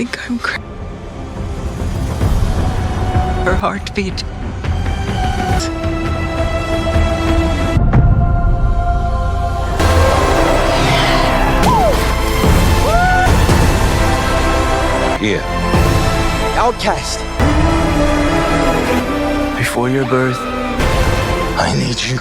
think I'm crazy. Her heartbeat. Here. Outcast. Before your birth, I need you.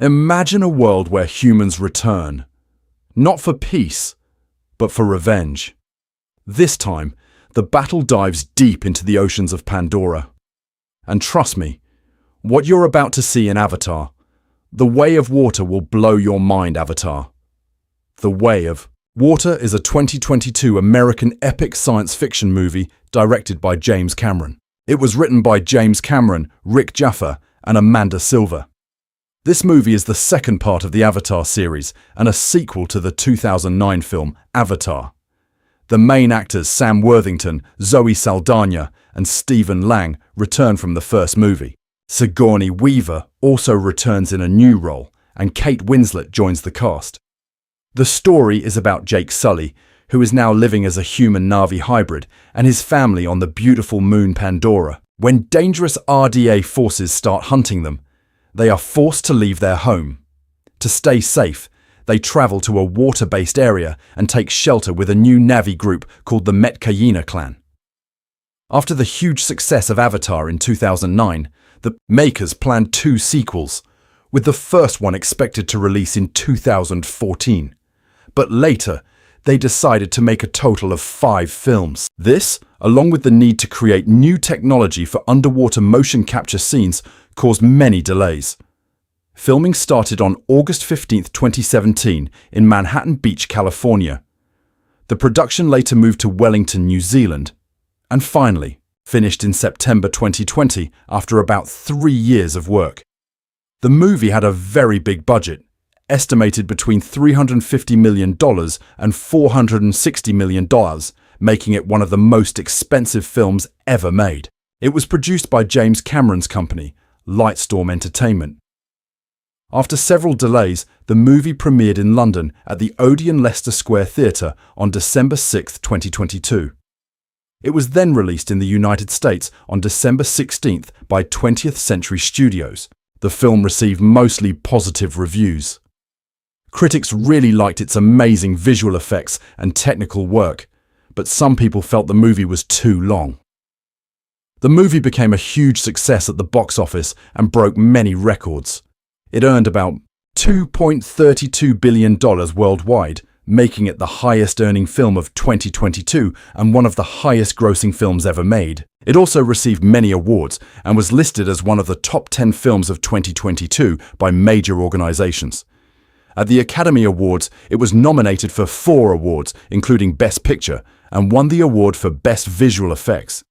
Imagine a world where humans return, not for peace, but for revenge. This time, the battle dives deep into the oceans of Pandora. And trust me, what you're about to see in Avatar, The Way of Water, will blow your mind, Avatar. The Way of Water is a 2022 American epic science fiction movie directed by James Cameron. It was written by James Cameron, Rick Jaffa, and Amanda Silver. This movie is the second part of the Avatar series and a sequel to the 2009 film Avatar. The main actors Sam Worthington, Zoe Saldaña, and Stephen Lang return from the first movie. Sigourney Weaver also returns in a new role, and Kate Winslet joins the cast. The story is about Jake Sully, who is now living as a human Na'vi hybrid, and his family on the beautiful moon Pandora. When dangerous RDA forces start hunting them, they are forced to leave their home. To stay safe, they travel to a water-based area and take shelter with a new Na'vi group called the Metkayina clan. After the huge success of Avatar in 2009, the makers planned 2 sequels, with the first one expected to release in 2014. But later, they decided to make a total of 5 films. This, along with the need to create new technology for underwater motion capture scenes, caused many delays. Filming started on August 15, 2017 in Manhattan Beach, California. The production later moved to Wellington, New Zealand, and finally finished in September 2020 after about 3 years of work. The movie had a very big budget, estimated between $350 million and $460 million, making it one of the most expensive films ever made. It was produced by James Cameron's company, Lightstorm Entertainment. After several delays, the movie premiered in London at the Odeon Leicester Square Theatre on December 6, 2022. It was then released in the United States on December 16th by 20th Century Studios. The film received mostly positive reviews. Critics really liked its amazing visual effects and technical work, but some people felt the movie was too long. The movie became a huge success at the box office and broke many records. It earned about $2.32 billion worldwide, making it the highest-earning film of 2022 and one of the highest-grossing films ever made. It also received many awards and was listed as one of the top 10 films of 2022 by major organizations. At the Academy Awards, it was nominated for 4 awards, including Best Picture, and won the award for Best Visual Effects.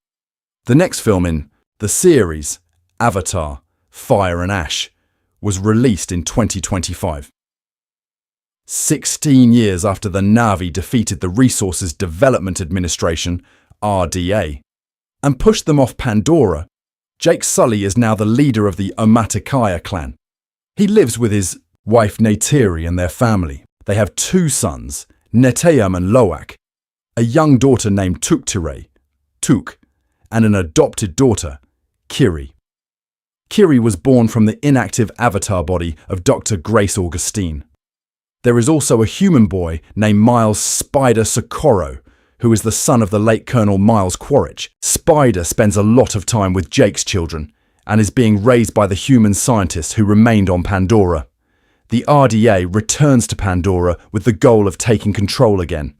The next film in the series, Avatar: Fire and Ash, was released in 2025. 16 years after the Na'vi defeated the Resources Development Administration, RDA, and pushed them off Pandora, Jake Sully is now the leader of the Metkayina clan. He lives with his wife Neytiri and their family. They have 2 sons, Neteyam and Loak, a young daughter named Tuktire, Tuk, and an adopted daughter, Kiri. Kiri was born from the inactive avatar body of Dr. Grace Augustine. There is also a human boy named Miles Spider Socorro, who is the son of the late Colonel Miles Quaritch. Spider spends a lot of time with Jake's children and is being raised by the human scientists who remained on Pandora. The RDA returns to Pandora with the goal of taking control again.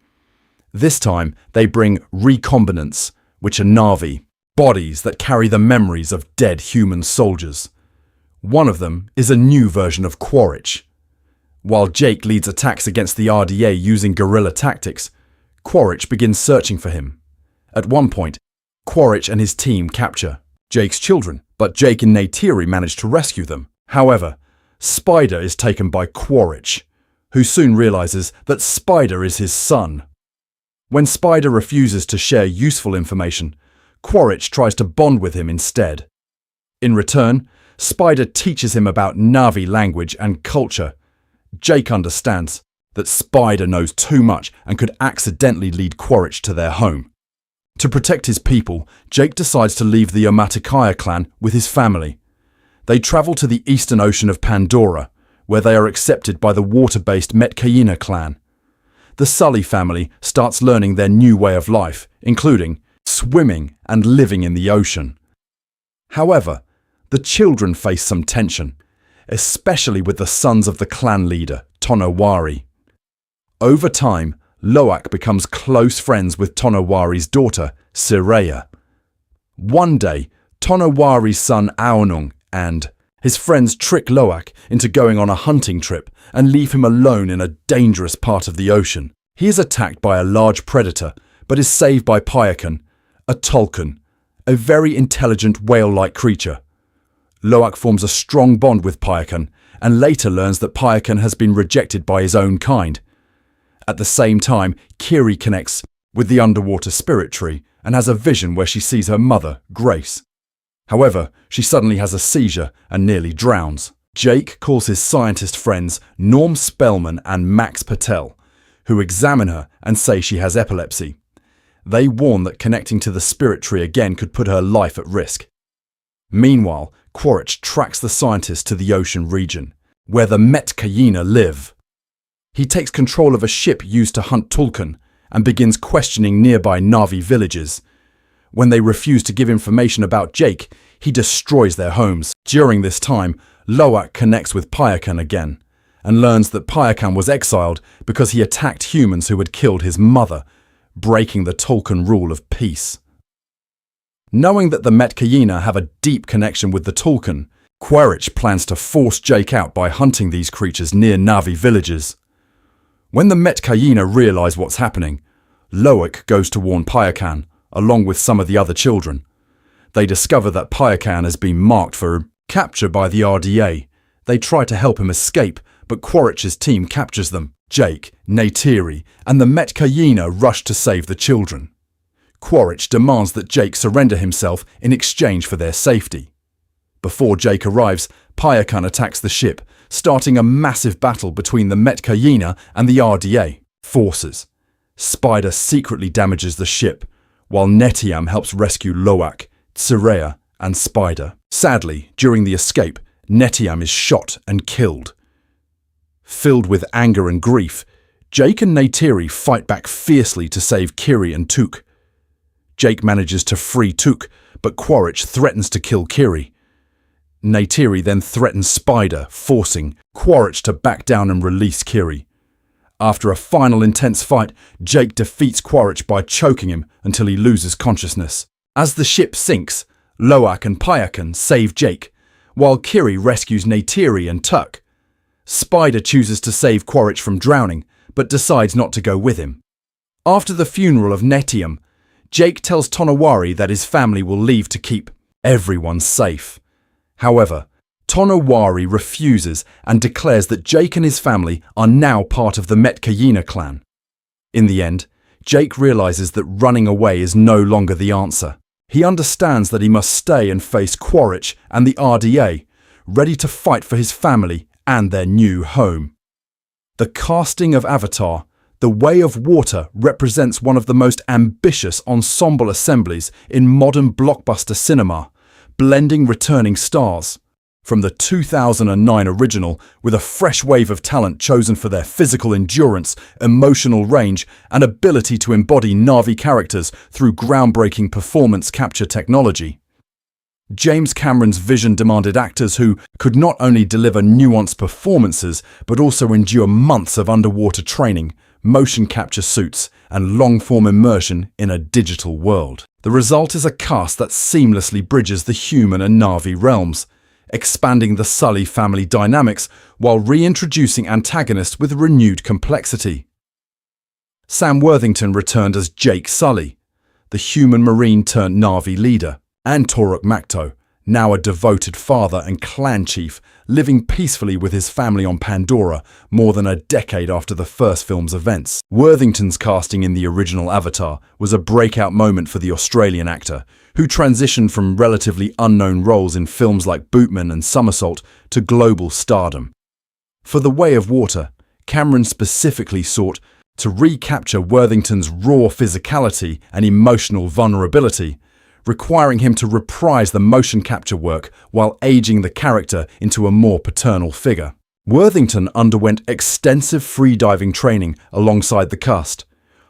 This time, they bring recombinants, which are Na'vi, bodies that carry the memories of dead human soldiers. One of them is a new version of Quaritch. While Jake leads attacks against the RDA using guerrilla tactics, Quaritch begins searching for him. At one point, Quaritch and his team capture Jake's children, but Jake and Neytiri manage to rescue them. However, Spider is taken by Quaritch, who soon realizes that Spider is his son. When Spider refuses to share useful information, Quaritch tries to bond with him instead. In return, Spider teaches him about Na'vi language and culture. Jake understands that Spider knows too much and could accidentally lead Quaritch to their home. To protect his people, Jake decides to leave the Metkayina clan with his family. They travel to the eastern ocean of Pandora, where they are accepted by the water-based Metkayina clan. The Sully family starts learning their new way of life, including swimming and living in the ocean. However, the children face some tension, especially with the sons of the clan leader, Tonowari. Over time, Loak becomes close friends with Tonowari's daughter, Sireya. One day, Tonowari's son Aonung and his friends trick Loak into going on a hunting trip and leave him alone in a dangerous part of the ocean. He is attacked by a large predator, but is saved by Payakan, a Tulkun, a very intelligent whale-like creature. Loak forms a strong bond with Payakan and later learns that Payakan has been rejected by his own kind. At the same time, Kiri connects with the underwater spirit tree and has a vision where she sees her mother, Grace. However, she suddenly has a seizure and nearly drowns. Jake calls his scientist friends Norm Spellman and Max Patel, who examine her and say she has epilepsy. They warn that connecting to the spirit tree again could put her life at risk. Meanwhile, Quaritch tracks the scientists to the ocean region, where the Metkayina live. He takes control of a ship used to hunt Tulkun and begins questioning nearby Na'vi villages. When they refuse to give information about Jake, he destroys their homes. During this time, Loak connects with Payakan again and learns that Payakan was exiled because he attacked humans who had killed his mother, breaking the Tulkun rule of peace. Knowing that the Metkayina have a deep connection with the Tulkun, Quaritch plans to force Jake out by hunting these creatures near Na'vi villages. When the Metkayina realize what's happening, Loak goes to warn Payakan, along with some of the other children. They discover that Payakan has been marked for capture by the RDA. They try to help him escape, but Quaritch's team captures them. Jake, Neytiri, and the Metkayina rush to save the children. Quaritch demands that Jake surrender himself in exchange for their safety. Before Jake arrives, Payakan attacks the ship, starting a massive battle between the Metkayina and the RDA forces. Spider secretly damages the ship, while Netiam helps rescue Loak, Tsireya, and Spider. Sadly, during the escape, Netiam is shot and killed. Filled with anger and grief, Jake and Neytiri fight back fiercely to save Kiri and Took. Jake manages to free Took, but Quaritch threatens to kill Kiri. Neytiri then threatens Spider, forcing Quaritch to back down and release Kiri. After a final intense fight, Jake defeats Quaritch by choking him until he loses consciousness. As the ship sinks, Loak and Payakan save Jake, while Kiri rescues Neytiri and Tuk. Spider chooses to save Quaritch from drowning, but decides not to go with him. After the funeral of Netiam, Jake tells Tonowari that his family will leave to keep everyone safe. However, Tonowari refuses and declares that Jake and his family are now part of the Metkayina clan. In the end, Jake realizes that running away is no longer the answer. He understands that he must stay and face Quaritch and the RDA, ready to fight for his family and their new home. The casting of Avatar, The Way of Water, represents one of the most ambitious ensemble assemblies in modern blockbuster cinema, blending returning stars from the 2009 original with a fresh wave of talent chosen for their physical endurance, emotional range, and ability to embody Na'vi characters through groundbreaking performance capture technology. James Cameron's vision demanded actors who could not only deliver nuanced performances but also endure months of underwater training, motion capture suits, and long-form immersion in a digital world. The result is a cast that seamlessly bridges the human and Na'vi realms, expanding the Sully family dynamics while reintroducing antagonists with renewed complexity. Sam Worthington returned as Jake Sully, the human marine turned Na'vi leader, and Toruk Makto, now a devoted father and clan chief, living peacefully with his family on Pandora more than a decade after the first film's events. Worthington's casting in the original Avatar was a breakout moment for the Australian actor, who transitioned from relatively unknown roles in films like Bootman and Somersault to global stardom. For The Way of Water, Cameron specifically sought to recapture Worthington's raw physicality and emotional vulnerability, requiring him to reprise the motion capture work while aging the character into a more paternal figure. Worthington underwent extensive freediving training alongside the cast,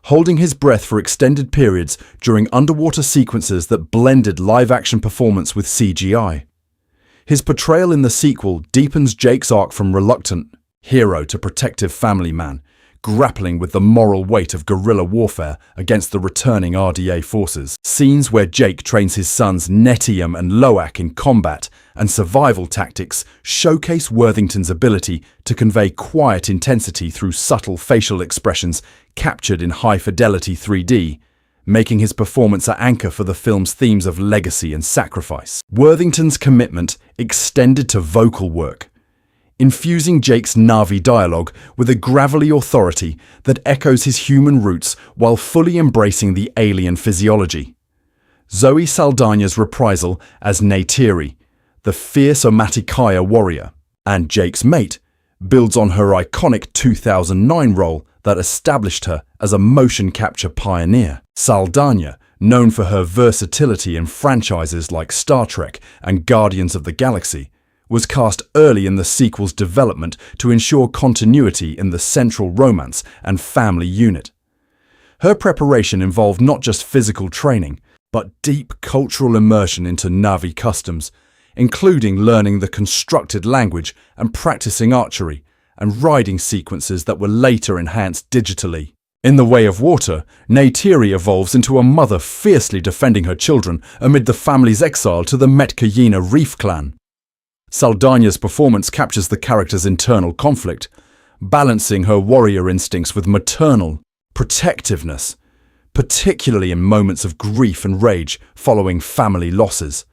holding his breath for extended periods during underwater sequences that blended live-action performance with CGI. His portrayal in the sequel deepens Jake's arc from reluctant hero to protective family man, grappling with the moral weight of guerrilla warfare against the returning RDA forces. Scenes where Jake trains his sons Netium and Loak in combat and survival tactics showcase Worthington's ability to convey quiet intensity through subtle facial expressions captured in high-fidelity 3D, making his performance an anchor for the film's themes of legacy and sacrifice. Worthington's commitment extended to vocal work, infusing Jake's Na'vi dialogue with a gravelly authority that echoes his human roots while fully embracing the alien physiology. Zoe Saldaña's reprisal as Neytiri, the fierce Metkayina warrior, and Jake's mate, builds on her iconic 2009 role that established her as a motion capture pioneer. Saldaña, known for her versatility in franchises like Star Trek and Guardians of the Galaxy, was cast early in the sequel's development to ensure continuity in the central romance and family unit. Her preparation involved not just physical training, but deep cultural immersion into Na'vi customs, including learning the constructed language and practicing archery and riding sequences that were later enhanced digitally. In The Way of Water, Neytiri evolves into a mother fiercely defending her children amid the family's exile to the Metkayina reef clan. Saldaña's performance captures the character's internal conflict, balancing her warrior instincts with maternal protectiveness, particularly in moments of grief and rage following family losses.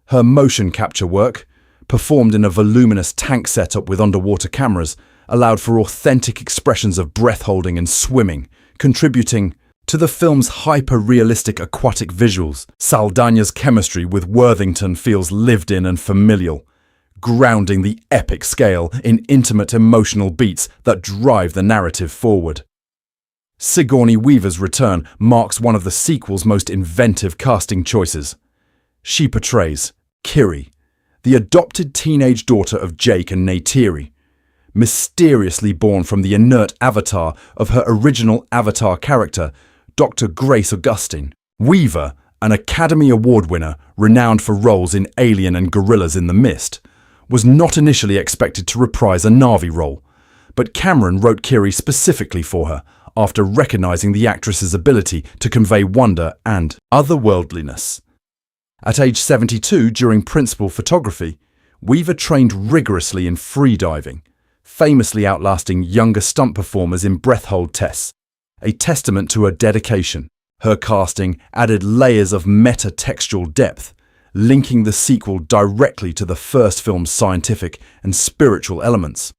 Her motion capture work, performed in a voluminous tank setup with underwater cameras, allowed for authentic expressions of breath-holding and swimming, contributing to the film's hyper-realistic aquatic visuals. Saldaña's chemistry with Worthington feels lived-in and familial, grounding the epic scale in intimate emotional beats that drive the narrative forward. Sigourney Weaver's return marks one of the sequel's most inventive casting choices. She portrays Kiri, the adopted teenage daughter of Jake and Neytiri, mysteriously born from the inert avatar of her original Avatar character, Dr. Grace Augustine. Weaver, an Academy Award winner renowned for roles in Alien and Gorillas in the Mist, was not initially expected to reprise a Na'vi role, but Cameron wrote Kiri specifically for her after recognizing the actress's ability to convey wonder and otherworldliness. At age 72, during principal photography, Weaver trained rigorously in freediving, famously outlasting younger stunt performers in breath hold tests, a testament to her dedication. Her casting added layers of meta-textual depth, linking the sequel directly to the first film's scientific and spiritual elements.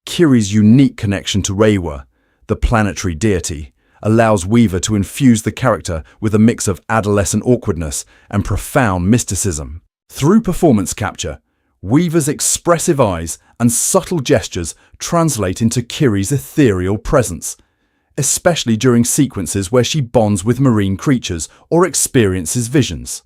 Kiri's unique connection to Rewa, the planetary deity, allows Weaver to infuse the character with a mix of adolescent awkwardness and profound mysticism. Through performance capture, Weaver's expressive eyes and subtle gestures translate into Kiri's ethereal presence, especially during sequences where she bonds with marine creatures or experiences visions.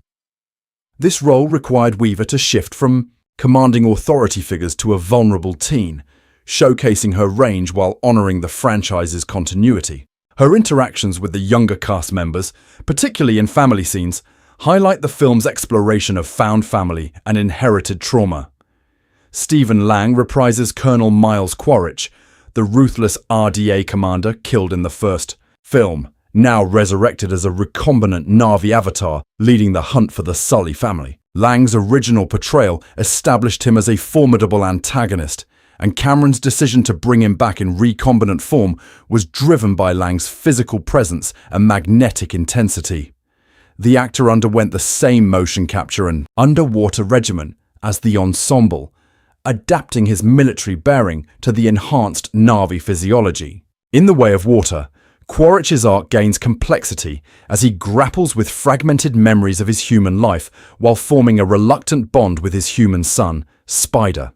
This role required Weaver to shift from commanding authority figures to a vulnerable teen, showcasing her range while honoring the franchise's continuity. Her interactions with the younger cast members, particularly in family scenes, highlight the film's exploration of found family and inherited trauma. Stephen Lang reprises Colonel Miles Quaritch, the ruthless RDA commander killed in the first film, now resurrected as a recombinant Na'vi avatar leading the hunt for the Sully family. Lang's original portrayal established him as a formidable antagonist, and Cameron's decision to bring him back in recombinant form was driven by Lang's physical presence and magnetic intensity. the actor underwent the same motion capture and underwater regimen as the ensemble, adapting his military bearing to the enhanced Na'vi physiology. In the Way of Water, Quaritch's arc gains complexity as he grapples with fragmented memories of his human life while forming a reluctant bond with his human son, Spider.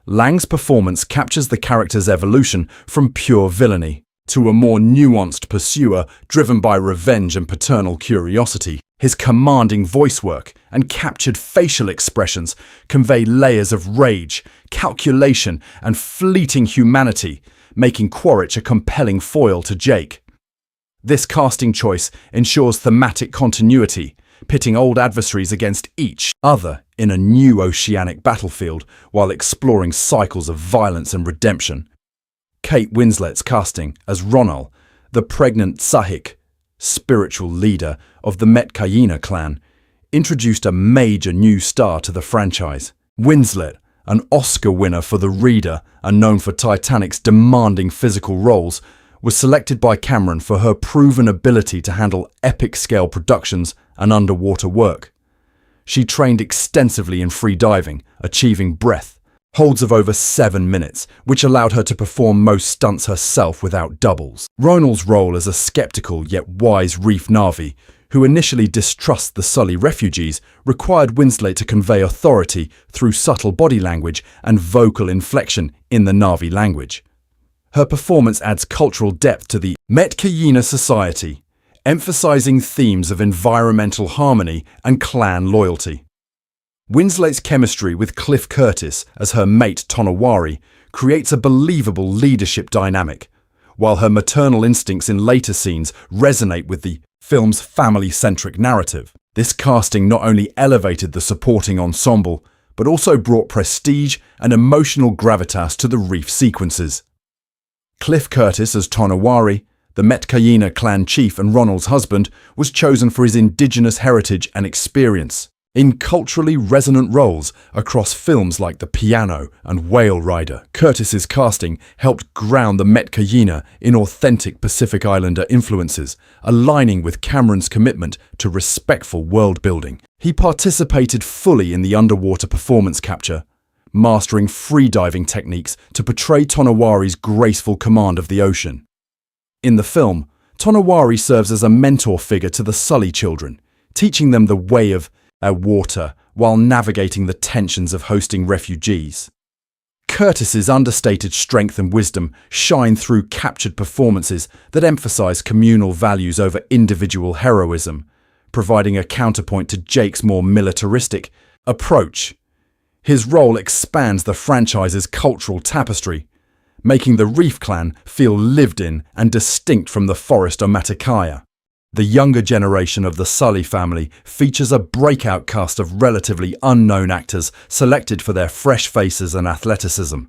Lang's performance captures the character's evolution from pure villainy to a more nuanced pursuer driven by revenge and paternal curiosity. His commanding voice work and captured facial expressions convey layers of rage, calculation, and fleeting humanity, making Quaritch a compelling foil to Jake. This casting choice ensures thematic continuity, pitting old adversaries against each other in a new oceanic battlefield while exploring cycles of violence and redemption. Kate Winslet's casting as Ronal, the pregnant Sahik, spiritual leader of the Metkayina clan, introduced a major new star to the franchise. Winslet, an Oscar winner for The Reader and known for Titanic's demanding physical roles, was selected by Cameron for her proven ability to handle epic-scale productions and underwater work. She trained extensively in free diving, achieving breath holds of over 7 minutes, which allowed her to perform most stunts herself without doubles. Ronal's role as a skeptical yet wise reef Na'vi, who initially distrusts the Sully refugees, required Winslet to convey authority through subtle body language and vocal inflection in the Na'vi language. Her performance adds cultural depth to the Metkayina society, emphasizing themes of environmental harmony and clan loyalty. Winslet's chemistry with Cliff Curtis as her mate Tonawari creates a believable leadership dynamic, while her maternal instincts in later scenes resonate with the film's family-centric narrative. This casting not only elevated the supporting ensemble, but also brought prestige and emotional gravitas to the reef sequences. Cliff Curtis as Tonawari, the Metkayina clan chief and Ronald's husband, was chosen for his indigenous heritage and experience in culturally resonant roles across films like The Piano and Whale Rider. Curtis's casting helped ground the Metkayina in authentic Pacific Islander influences, aligning with Cameron's commitment to respectful world building. He participated fully in the underwater performance capture, mastering freediving techniques to portray Tonawari's graceful command of the ocean. In the film, Tonawari serves as a mentor figure to the Sully children, teaching them the way of water while navigating the tensions of hosting refugees. Curtis's understated strength and wisdom shine through captured performances that emphasize communal values over individual heroism, providing a counterpoint to Jake's more militaristic approach. His role expands the franchise's cultural tapestry, making the Reef Clan feel lived in and distinct from the forest of Metkayina. The younger generation of the Sully family features a breakout cast of relatively unknown actors selected for their fresh faces and athleticism.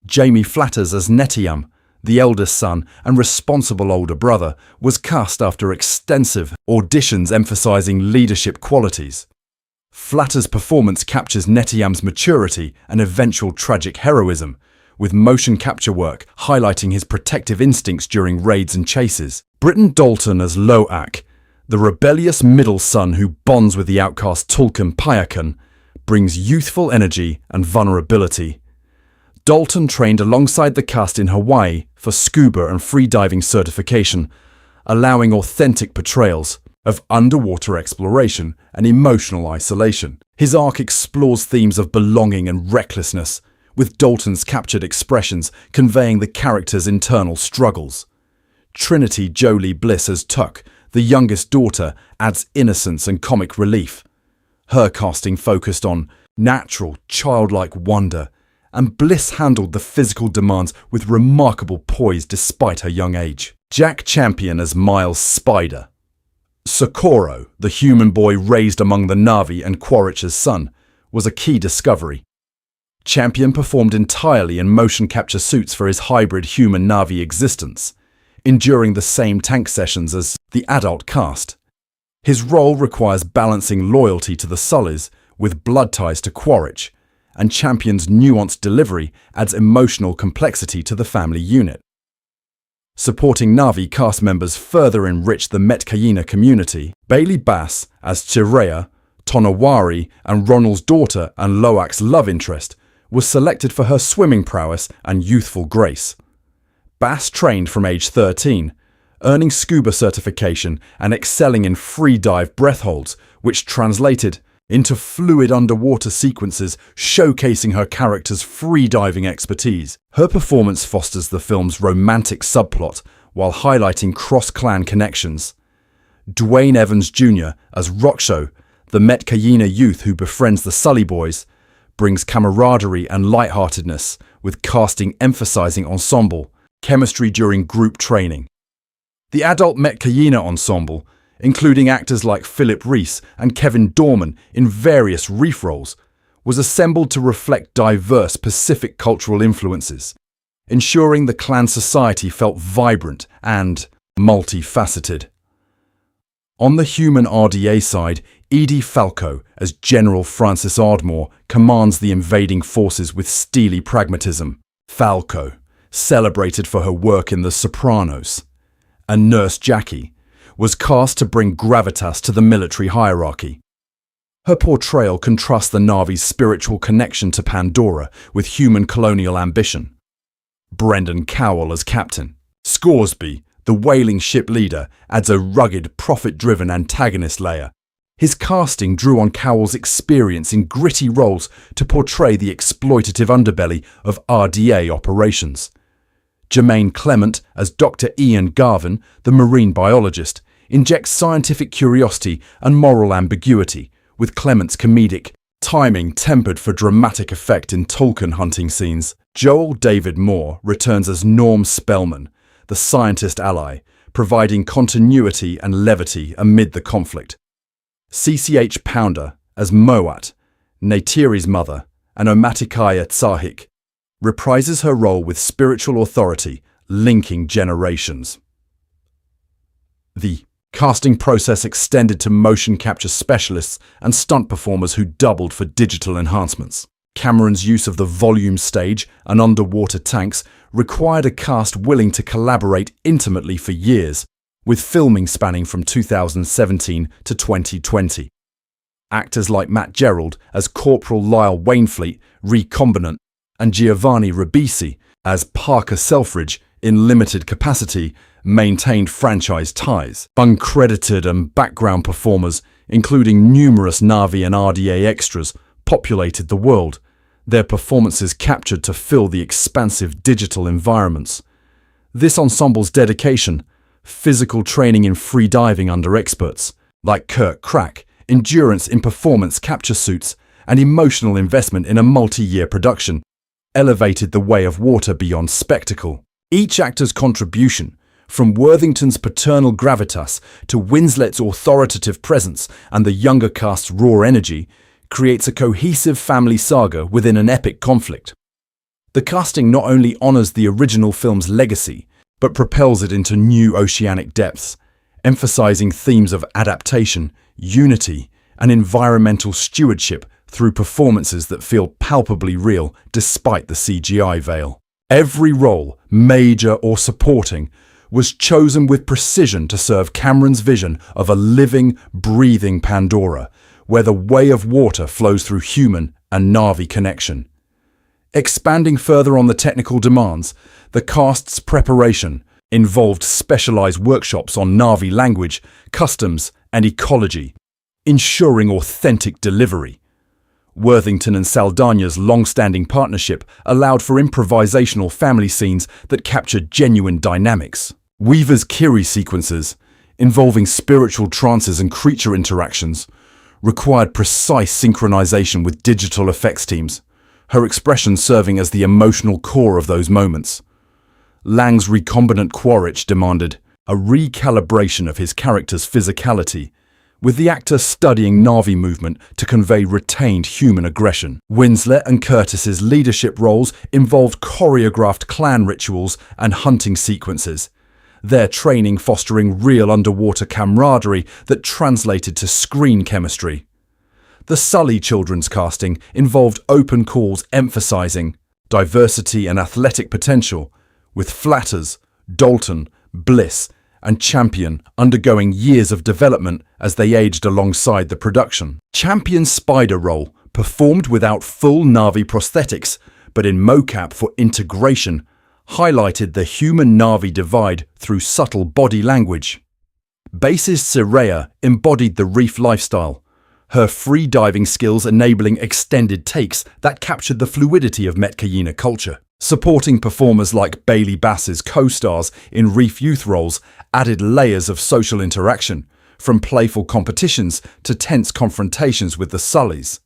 Jamie Flatters as Neytiri, the eldest son and responsible older brother, was cast after extensive auditions emphasizing leadership qualities. Flatters' performance captures Neytiri's maturity and eventual tragic heroism, with motion capture work highlighting his protective instincts during raids and chases. Britton Dalton as Lo'ak, the rebellious middle son who bonds with the outcast Tulkan Payakan, brings youthful energy and vulnerability. Dalton trained alongside the cast in Hawaii for scuba and freediving certification, allowing authentic portrayals of underwater exploration and emotional isolation. His arc explores themes of belonging and recklessness, with Dalton's captured expressions conveying the character's internal struggles. Trinity Jolie Bliss as Tuck, the youngest daughter, adds innocence and comic relief. Her casting focused on natural, childlike wonder, and Bliss handled the physical demands with remarkable poise despite her young age. Jack Champion as Miles Spider. Socorro, the human boy raised among the Na'vi and Quaritch's son, was a key discovery. Champion performed entirely in motion capture suits for his hybrid human Na'vi existence, enduring the same tank sessions as the adult cast. His role requires balancing loyalty to the Sullys with blood ties to Quaritch, and Champion's nuanced delivery adds emotional complexity to the family unit. Supporting Na'vi cast members further enriched the Metkayina community. Bailey Bass as Chirea, Tonawari and Ronald's daughter and Loak's love interest, was selected for her swimming prowess and youthful grace. Bass trained from age 13, earning scuba certification and excelling in free dive breath holds, which translated into fluid underwater sequences showcasing her character's free-diving expertise. Her performance fosters the film's romantic subplot while highlighting cross-clan connections. Dwayne Evans Jr. as Rocksho, the Metkayina youth who befriends the Sully boys, brings camaraderie and lightheartedness, with casting emphasizing ensemble, chemistry during group training. The adult Metkayina ensemble, including actors like Philip Reese and Kevin Dorman in various reef roles, was assembled to reflect diverse Pacific cultural influences, ensuring the clan society felt vibrant and multifaceted. On the human RDA side, Edie Falco as General Francis Ardmore commands the invading forces with steely pragmatism. Falco, celebrated for her work in The Sopranos, and Nurse Jackie, was cast to bring gravitas to the military hierarchy. Her portrayal contrasts the Na'vi's spiritual connection to Pandora with human colonial ambition. Brendan Cowell as Captain. Scoresby, the whaling ship leader, adds a rugged, profit-driven antagonist layer. His casting drew on Cowell's experience in gritty roles to portray the exploitative underbelly of RDA operations. Jermaine Clement as Dr. Ian Garvin, the marine biologist, injects scientific curiosity and moral ambiguity, with Clement's comedic timing tempered for dramatic effect in Tolkien hunting scenes. Joel David Moore returns as Norm Spellman, the scientist ally, providing continuity and levity amid the conflict. CCH Pounder as Moat, Neytiri's mother, and Omaticaya Tsahik, reprises her role with spiritual authority, linking generations. The casting process extended to motion capture specialists and stunt performers who doubled for digital enhancements. Cameron's use of the volume stage and underwater tanks required a cast willing to collaborate intimately for years, with filming spanning from 2017 to 2020. Actors like Matt Gerald as Corporal Lyle Wainfleet, recombinant, and Giovanni Ribisi as Parker Selfridge, in limited capacity, maintained franchise ties. Uncredited and background performers, including numerous Na'vi and RDA extras, populated the world, their performances captured to fill the expansive digital environments. This ensemble's dedication, physical training in free diving under experts like Kurt Crack, endurance in performance capture suits, and emotional investment in a multi-year production, elevated the way of water beyond spectacle. Each actor's contribution, from Worthington's paternal gravitas to Winslet's authoritative presence and the younger cast's raw energy, creates a cohesive family saga within an epic conflict. The casting not only honors the original film's legacy, but propels it into new oceanic depths, emphasizing themes of adaptation, unity, and environmental stewardship through performances that feel palpably real despite the CGI veil. Every role, major or supporting, was chosen with precision to serve Cameron's vision of a living, breathing Pandora, where the way of water flows through human and Na'vi connection. Expanding further on the technical demands, the cast's preparation involved specialized workshops on Na'vi language, customs, and ecology, ensuring authentic delivery. Worthington and Saldaña's long-standing partnership allowed for improvisational family scenes that captured genuine dynamics. Weaver's Kiri sequences, involving spiritual trances and creature interactions, required precise synchronization with digital effects teams, her expression serving as the emotional core of those moments. Lang's recombinant Quaritch demanded a recalibration of his character's physicality, with the actor studying Na'vi movement to convey retained human aggression. Winslet and Curtis's leadership roles involved choreographed clan rituals and hunting sequences, their training fostering real underwater camaraderie that translated to screen chemistry. The Sully children's casting involved open calls emphasizing diversity and athletic potential, with Flatters, Dalton, Bliss, and Champion undergoing years of development as they aged alongside the production. Champion's spider role, performed without full Na'vi prosthetics, but in mocap for integration, highlighted the human-Na'vi divide through subtle body language. Bassist Soraya embodied the reef lifestyle, her free diving skills enabling extended takes that captured the fluidity of Metkayina culture. Supporting performers like Bailey Bass's co-stars in Reef youth roles added layers of social interaction, from playful competitions to tense confrontations with the Sullys.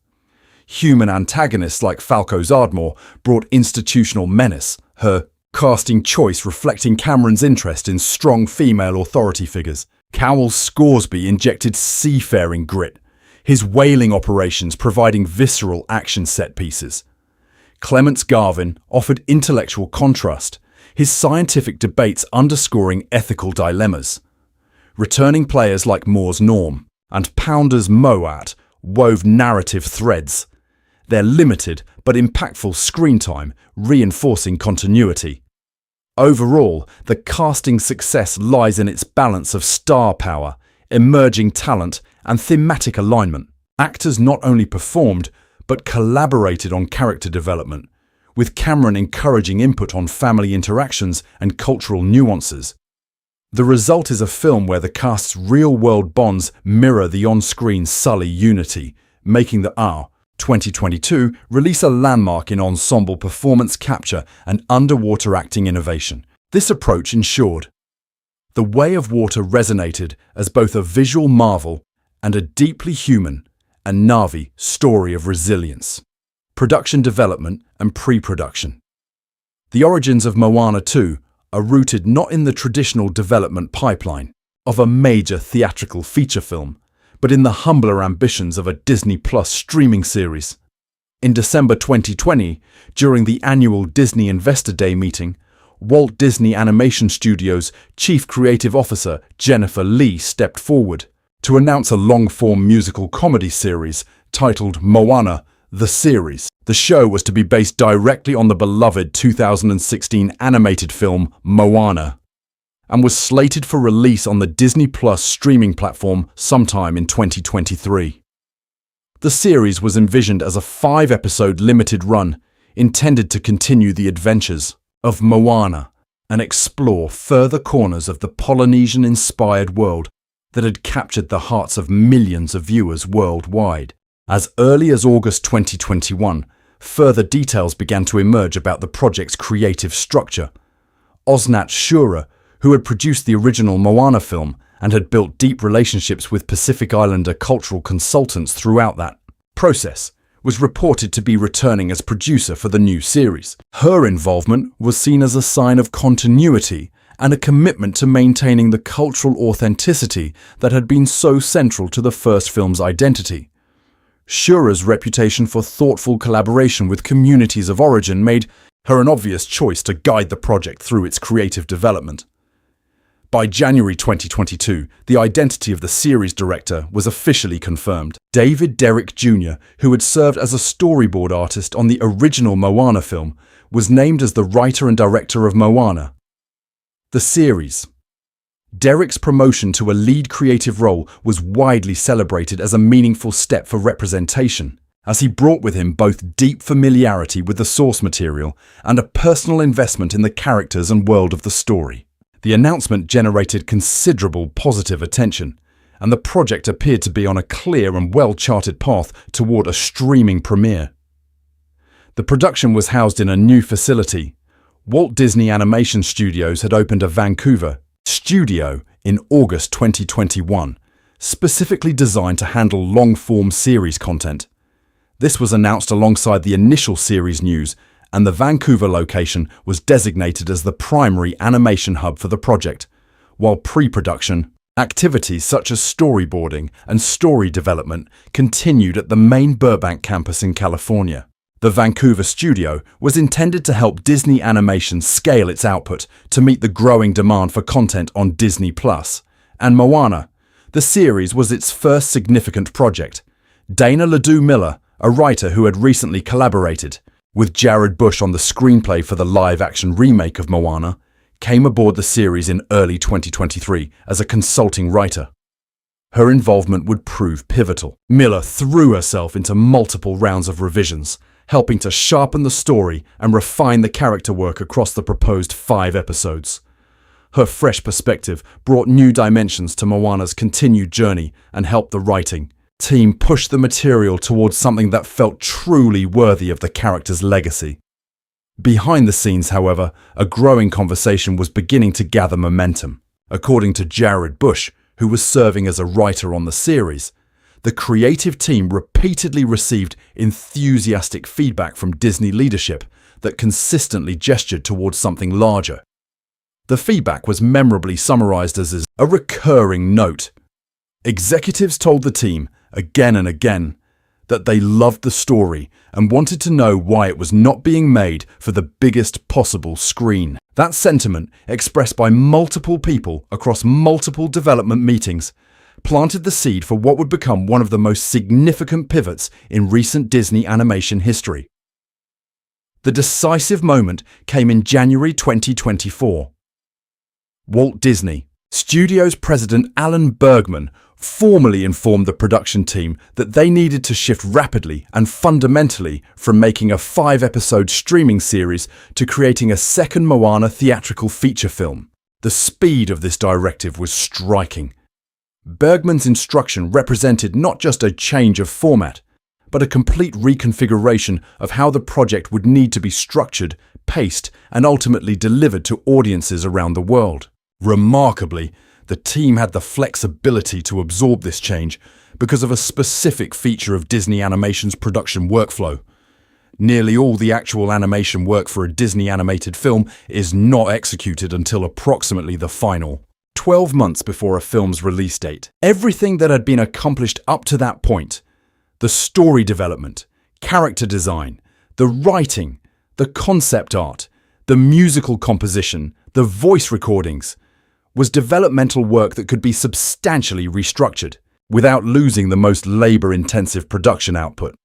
Human antagonists like Falco Zardmore brought institutional menace, her casting choice reflecting Cameron's interest in strong female authority figures. Cowell Scoresby injected seafaring grit, his whaling operations providing visceral action set pieces. Clements Garvin offered intellectual contrast, his scientific debates underscoring ethical dilemmas. Returning players like Moore's Norm and Pounder's Moat wove narrative threads, their limited but impactful screen time reinforcing continuity. Overall, the casting success lies in its balance of star power, emerging talent, and thematic alignment. Actors not only performed, but collaborated on character development, with Cameron encouraging input on family interactions and cultural nuances. The result is a film where the cast's real-world bonds mirror the on-screen Sully unity, making the 2022 release a landmark in ensemble performance capture and underwater acting innovation. This approach ensured The Way of Water resonated as both a visual marvel and a deeply human and Na'vi story of resilience, production development and pre-production. The origins of Moana 2 are rooted not in the traditional development pipeline of a major theatrical feature film, but in the humbler ambitions of a Disney Plus streaming series. In December 2020, during the annual Disney Investor Day meeting, Walt Disney Animation Studios' Chief Creative Officer Jennifer Lee stepped forward to announce a long-form musical comedy series titled Moana, the Series. The show was to be based directly on the beloved 2016 animated film Moana, and was slated for release on the Disney Plus streaming platform sometime in 2023. The series was envisioned as a 5-episode limited run intended to continue the adventures of Moana and explore further corners of the Polynesian-inspired world that had captured the hearts of millions of viewers worldwide. As early as August 2021, further details began to emerge about the project's creative structure. Osnat Shura, who had produced the original Moana film and had built deep relationships with Pacific Islander cultural consultants throughout that process, was reported to be returning as producer for the new series. Her involvement was seen as a sign of continuity and a commitment to maintaining the cultural authenticity that had been so central to the first film's identity. Shura's reputation for thoughtful collaboration with communities of origin made her an obvious choice to guide the project through its creative development. By January 2022, the identity of the series director was officially confirmed. David Derrick Jr., who had served as a storyboard artist on the original Moana film, was named as the writer and director of Moana, the series. Derrick's promotion to a lead creative role was widely celebrated as a meaningful step for representation, as he brought with him both deep familiarity with the source material and a personal investment in the characters and world of the story. The announcement generated considerable positive attention, and the project appeared to be on a clear and well-charted path toward a streaming premiere. The production was housed in a new facility. Walt Disney Animation Studios had opened a Vancouver studio in August 2021, specifically designed to handle long-form series content. This was announced alongside the initial series news, and the Vancouver location was designated as the primary animation hub for the project, while pre-production activities such as storyboarding and story development continued at the main Burbank campus in California. The Vancouver studio was intended to help Disney Animation scale its output to meet the growing demand for content on Disney Plus, and Moana, the series, was its first significant project. Dana Ledoux Miller, a writer who had recently collaborated with Jared Bush on the screenplay for the live-action remake of Moana, came aboard the series in early 2023 as a consulting writer. Her involvement would prove pivotal. Miller threw herself into multiple rounds of revisions, helping to sharpen the story and refine the character work across the proposed 5 episodes. Her fresh perspective brought new dimensions to Moana's continued journey and helped the writing team push the material towards something that felt truly worthy of the character's legacy. Behind the scenes, however, a growing conversation was beginning to gather momentum. According to Jared Bush, who was serving as a writer on the series, the creative team repeatedly received enthusiastic feedback from Disney leadership that consistently gestured towards something larger. The feedback was memorably summarized as a recurring note. Executives told the team, again and again, that they loved the story and wanted to know why it was not being made for the biggest possible screen. That sentiment, expressed by multiple people across multiple development meetings, planted the seed for what would become one of the most significant pivots in recent Disney animation history. The decisive moment came in January 2024. Walt Disney Studios president Alan Bergman formally informed the production team that they needed to shift rapidly and fundamentally from making a 5-episode streaming series to creating a second Moana theatrical feature film. The speed of this directive was striking. Bergman's instruction represented not just a change of format, but a complete reconfiguration of how the project would need to be structured, paced, and ultimately delivered to audiences around the world. Remarkably, the team had the flexibility to absorb this change because of a specific feature of Disney Animation's production workflow. Nearly all the actual animation work for a Disney animated film is not executed until approximately the final 12 months before a film's release date. Everything that had been accomplished up to that point, the story development, character design, the writing, the concept art, the musical composition, the voice recordings, was developmental work that could be substantially restructured without losing the most labor-intensive production output.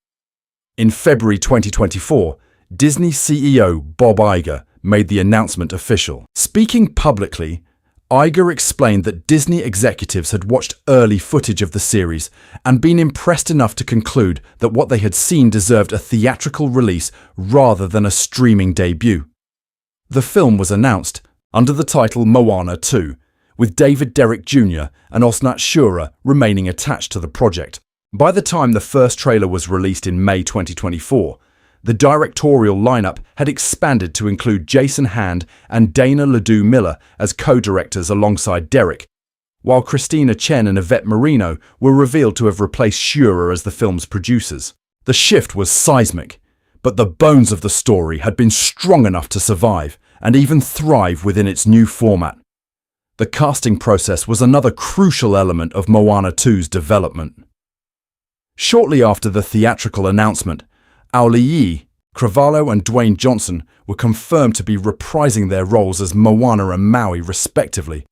In February 2024, Disney CEO Bob Iger made the announcement official. Speaking publicly, Iger explained that Disney executives had watched early footage of the series and been impressed enough to conclude that what they had seen deserved a theatrical release rather than a streaming debut. The film was announced under the title Moana 2, with David Derrick Jr. and Osnat Shura remaining attached to the project. By the time the first trailer was released in May 2024, the directorial lineup had expanded to include Jason Hand and Dana Ledoux Miller as co-directors alongside Derrick, while Christina Chen and Yvette Marino were revealed to have replaced Shura as the film's producers. The shift was seismic, but the bones of the story had been strong enough to survive and even thrive within its new format. The casting process was another crucial element of Moana 2's development. Shortly after the theatrical announcement, Auli'i, Cravalho and Dwayne Johnson were confirmed to be reprising their roles as Moana and Maui respectively,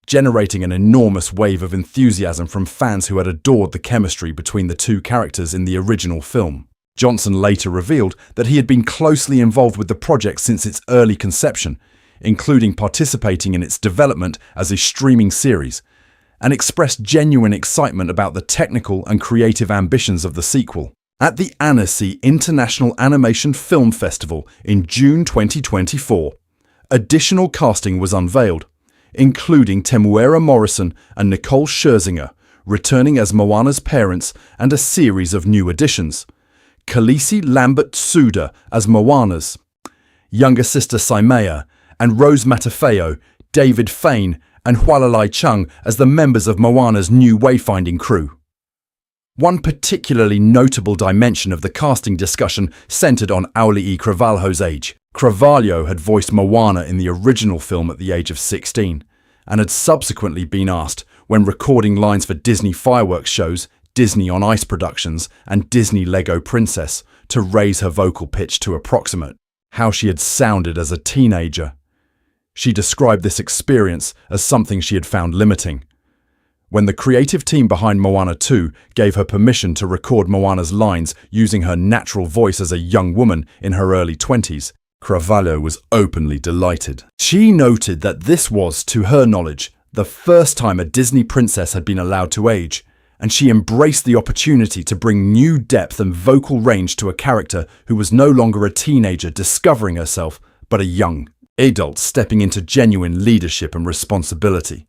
generating an enormous wave of enthusiasm from fans who had adored the chemistry between the two characters in the original film. Johnson later revealed that he had been closely involved with the project since its early conception, including participating in its development as a streaming series, and expressed genuine excitement about the technical and creative ambitions of the sequel. At the Annecy International Animation Film Festival in June 2024, additional casting was unveiled, including Temuera Morrison and Nicole Scherzinger, returning as Moana's parents, and a series of new additions. Khaleesi Lambert-Suda as Moana's younger sister Saimea, and Rose Matafeo, David Fain, and Hualalai Chung as the members of Moana's new wayfinding crew. One particularly notable dimension of the casting discussion centered on Auli'i Cravalho's age. Cravalho had voiced Moana in the original film at the age of 16, and had subsequently been asked, when recording lines for Disney fireworks shows, Disney on Ice Productions, and Disney Lego Princess, to raise her vocal pitch to approximate how she had sounded as a teenager. She described this experience as something she had found limiting. When the creative team behind Moana 2 gave her permission to record Moana's lines using her natural voice as a young woman in her early 20s, Carvalho was openly delighted. She noted that this was, to her knowledge, the first time a Disney princess had been allowed to age, and she embraced the opportunity to bring new depth and vocal range to a character who was no longer a teenager discovering herself, but a young adult stepping into genuine leadership and responsibility.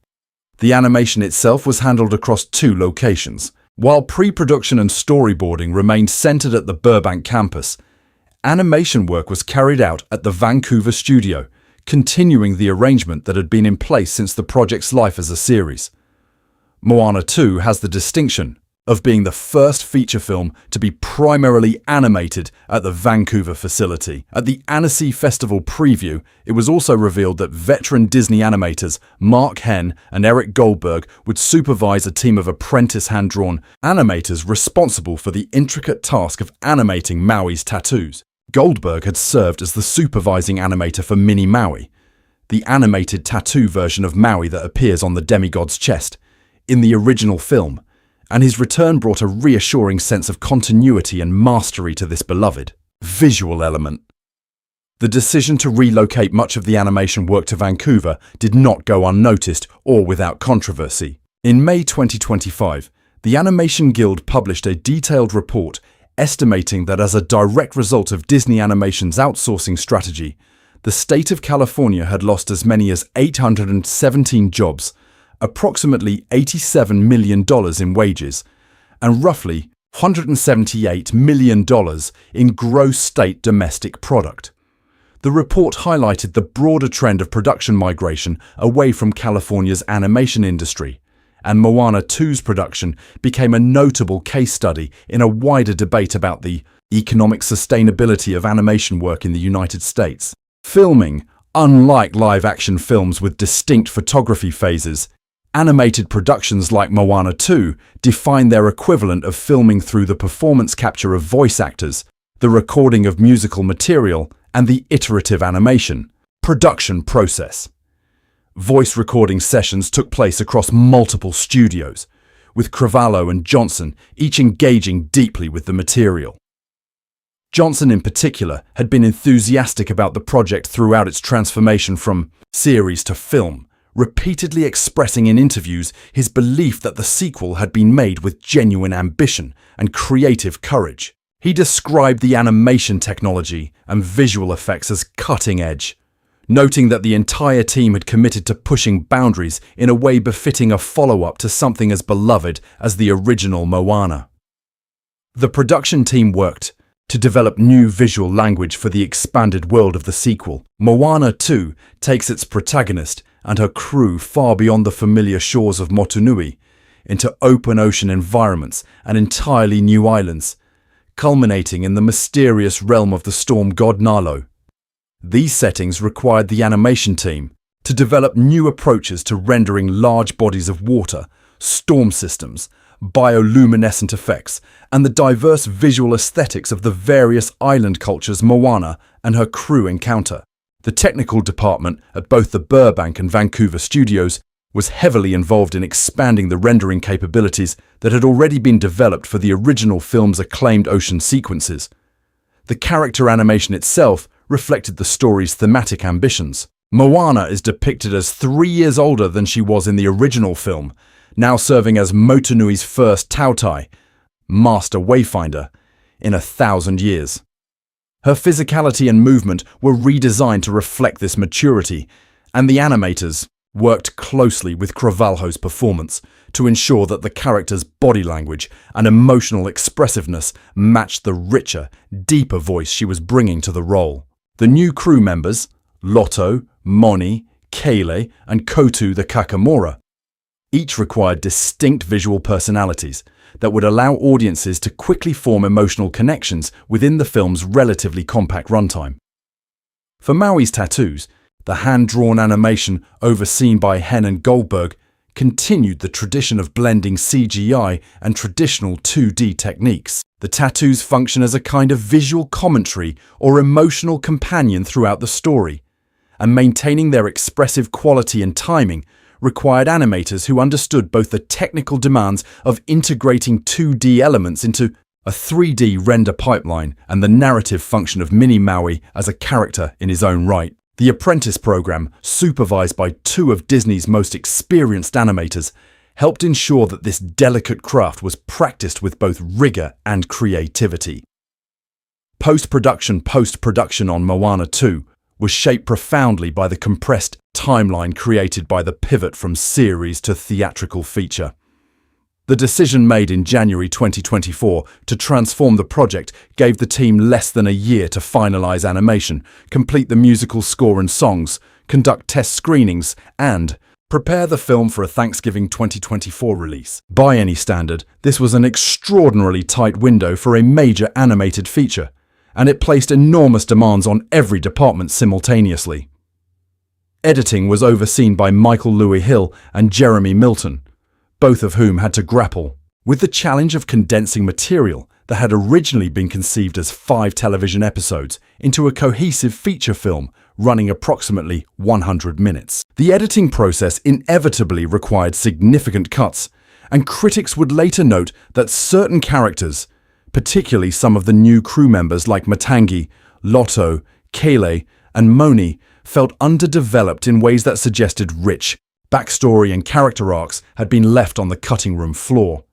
The animation itself was handled across 2 locations. While pre-production and storyboarding remained centered at the Burbank campus, animation work was carried out at the Vancouver studio, continuing the arrangement that had been in place since the project's life as a series. Moana 2 has the distinction of being the first feature film to be primarily animated at the Vancouver facility. At the Annecy Festival preview, it was also revealed that veteran Disney animators Mark Henn and Eric Goldberg would supervise a team of apprentice hand-drawn animators responsible for the intricate task of animating Maui's tattoos. Goldberg had served as the supervising animator for Minnie Maui, the animated tattoo version of Maui that appears on the demigod's chest in the original film, and his return brought a reassuring sense of continuity and mastery to this beloved visual element. The decision to relocate much of the animation work to Vancouver did not go unnoticed or without controversy. In May 2025, the Animation Guild published a detailed report estimating that as a direct result of Disney Animation's outsourcing strategy, the state of California had lost as many as 817 jobs, approximately $87 million in wages, and roughly $178 million in gross state domestic product. The report highlighted the broader trend of production migration away from California's animation industry, and Moana 2's production became a notable case study in a wider debate about the economic sustainability of animation work in the United States. Filming, unlike live-action films with distinct photography phases, animated productions like Moana 2 define their equivalent of filming through the performance capture of voice actors, the recording of musical material, and the iterative animation production process. Voice recording sessions took place across multiple studios, with Carvalho and Johnson each engaging deeply with the material. Johnson in particular had been enthusiastic about the project throughout its transformation from series to film, repeatedly expressing in interviews his belief that the sequel had been made with genuine ambition and creative courage. He described the animation technology and visual effects as cutting edge, noting that the entire team had committed to pushing boundaries in a way befitting a follow-up to something as beloved as the original Moana. The production team worked to develop new visual language for the expanded world of the sequel. Moana 2 takes its protagonist and her crew far beyond the familiar shores of Motunui into open ocean environments and entirely new islands, culminating in the mysterious realm of the storm god Nalo. These settings required the animation team to develop new approaches to rendering large bodies of water, storm systems, bioluminescent effects, and the diverse visual aesthetics of the various island cultures Moana and her crew encounter. The technical department at both the Burbank and Vancouver studios was heavily involved in expanding the rendering capabilities that had already been developed for the original film's acclaimed ocean sequences. The character animation itself reflected the story's thematic ambitions. Moana is depicted as 3 years older than she was in the original film, now serving as Motunui's first Tautai, Master Wayfinder, in 1,000 years. Her physicality and movement were redesigned to reflect this maturity, and the animators worked closely with Carvalho's performance to ensure that the character's body language and emotional expressiveness matched the richer, deeper voice she was bringing to the role. The new crew members, Lotto, Moni, Kele, and Kotu the Kakamora, each required distinct visual personalities that would allow audiences to quickly form emotional connections within the film's relatively compact runtime. For Maui's tattoos, the hand-drawn animation overseen by Henn and Goldberg continued the tradition of blending CGI and traditional 2D techniques. The tattoos function as a kind of visual commentary or emotional companion throughout the story, and maintaining their expressive quality and timing required animators who understood both the technical demands of integrating 2D elements into a 3D render pipeline, and the narrative function of Mini Maui as a character in his own right. The Apprentice program, supervised by two of Disney's most experienced animators, helped ensure that this delicate craft was practiced with both rigor and creativity. Post-production on Moana 2 was shaped profoundly by the compressed timeline created by the pivot from series to theatrical feature. The decision made in January 2024 to transform the project gave the team less than a year to finalize animation, complete the musical score and songs, conduct test screenings, and prepare the film for a Thanksgiving 2024 release. By any standard, this was an extraordinarily tight window for a major animated feature, and it placed enormous demands on every department simultaneously. Editing was overseen by Michael Louis Hill and Jeremy Milton, both of whom had to grapple with the challenge of condensing material that had originally been conceived as 5 television episodes into a cohesive feature film running approximately 100 minutes. The editing process inevitably required significant cuts, and critics would later note that certain characters, particularly some of the new crew members like Matangi, Lotto, Kele, and Moni, felt underdeveloped in ways that suggested rich backstory and character arcs had been left on the cutting room floor.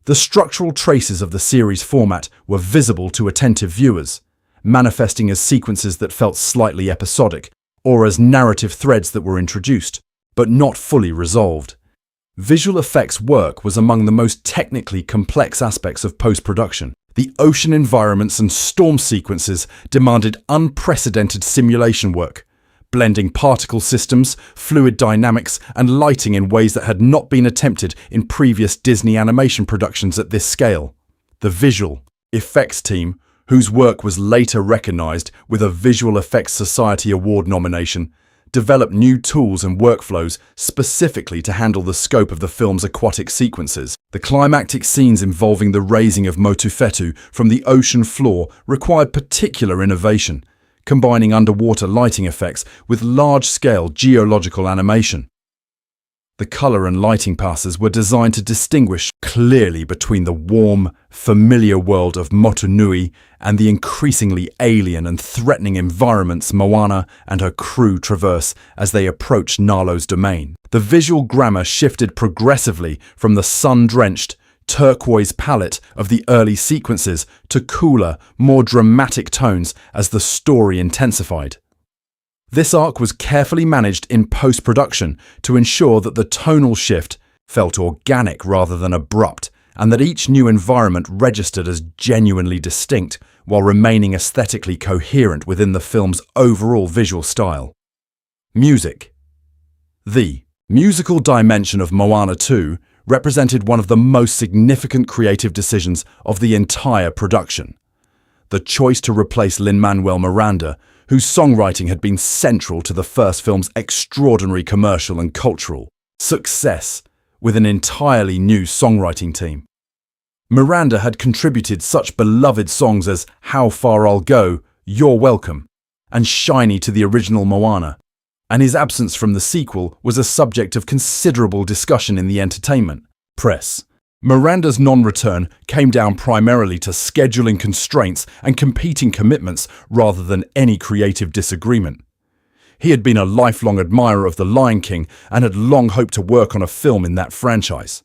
The structural traces of the series format were visible to attentive viewers, manifesting as sequences that felt slightly episodic, or as narrative threads that were introduced, but not fully resolved. Visual effects work was among the most technically complex aspects of post-production. The ocean environments and storm sequences demanded unprecedented simulation work, blending particle systems, fluid dynamics, and lighting in ways that had not been attempted in previous Disney animation productions at this scale. The visual effects team, whose work was later recognized with a Visual Effects Society Award nomination, developed new tools and workflows specifically to handle the scope of the film's aquatic sequences. The climactic scenes involving the raising of Motufetu from the ocean floor required particular innovation, combining underwater lighting effects with large-scale geological animation. The color and lighting passes were designed to distinguish clearly between the warm, familiar world of Motunui and the increasingly alien and threatening environments Moana and her crew traverse as they approach Nalo's domain. The visual grammar shifted progressively from the sun-drenched, turquoise palette of the early sequences to cooler, more dramatic tones as the story intensified. This arc was carefully managed in post-production to ensure that the tonal shift felt organic rather than abrupt, and that each new environment registered as genuinely distinct while remaining aesthetically coherent within the film's overall visual style. Music. The musical dimension of Moana 2 represented one of the most significant creative decisions of the entire production. The choice to replace Lin-Manuel Miranda, whose songwriting had been central to the first film's extraordinary commercial and cultural success, with an entirely new songwriting team. Miranda had contributed such beloved songs as How Far I'll Go, You're Welcome, and Shiny to the original Moana, and his absence from the sequel was a subject of considerable discussion in the entertainment press. Miranda's non-return came down primarily to scheduling constraints and competing commitments rather than any creative disagreement. He had been a lifelong admirer of The Lion King and had long hoped to work on a film in that franchise.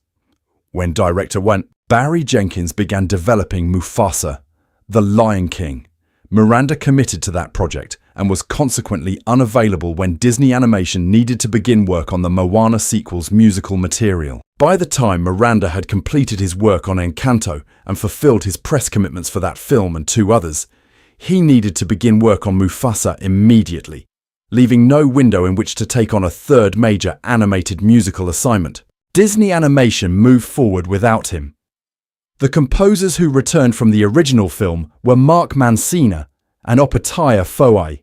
When director went, Barry Jenkins began developing Mufasa, The Lion King. Miranda committed to that project and was consequently unavailable when Disney Animation needed to begin work on the Moana sequel's musical material. By the time Miranda had completed his work on Encanto and fulfilled his press commitments for that film and 2 others, he needed to begin work on Mufasa immediately, leaving no window in which to take on a 3rd major animated musical assignment. Disney Animation moved forward without him. The composers who returned from the original film were Mark Mancina and Opataya Foai.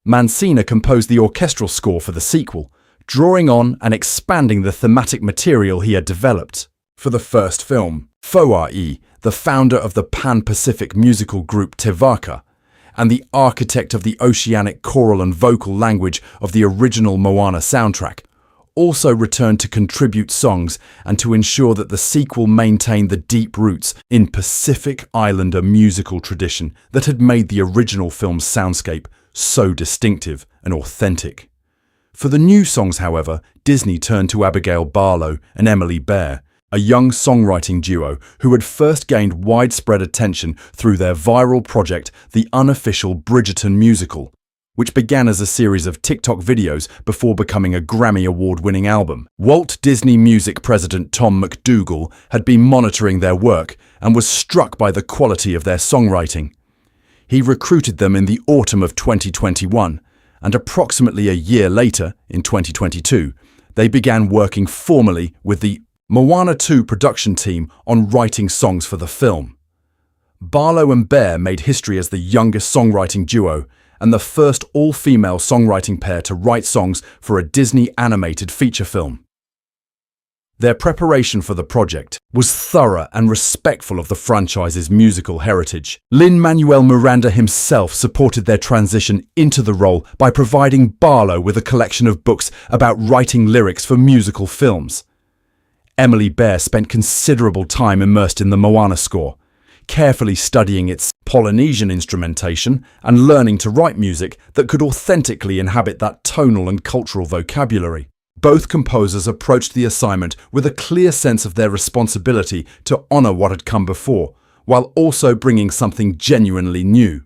Mancina composed the orchestral score for the sequel, drawing on and expanding the thematic material he had developed for the first film. Foai, the founder of the Pan-Pacific musical group Te Vaka, and the architect of the oceanic choral and vocal language of the original Moana soundtrack, also returned to contribute songs and to ensure that the sequel maintained the deep roots in Pacific Islander musical tradition that had made the original film's soundscape so distinctive and authentic. For the new songs, however, Disney turned to Abigail Barlow and Emily Bear, a young songwriting duo who had first gained widespread attention through their viral project, The Unofficial Bridgerton Musical, which began as a series of TikTok videos before becoming a Grammy Award-winning album. Walt Disney Music president Tom McDougall had been monitoring their work and was struck by the quality of their songwriting. He recruited them in the autumn of 2021, and approximately a year later, in 2022, they began working formally with the Moana 2 production team on writing songs for the film. Barlow and Bear made history as the youngest songwriting duo and the first all-female songwriting pair to write songs for a Disney animated feature film. Their preparation for the project was thorough and respectful of the franchise's musical heritage. Lin-Manuel Miranda himself supported their transition into the role by providing Barlow with a collection of books about writing lyrics for musical films. Emily Bear spent considerable time immersed in the Moana score, carefully studying its Polynesian instrumentation and learning to write music that could authentically inhabit that tonal and cultural vocabulary. Both composers approached the assignment with a clear sense of their responsibility to honour what had come before, while also bringing something genuinely new.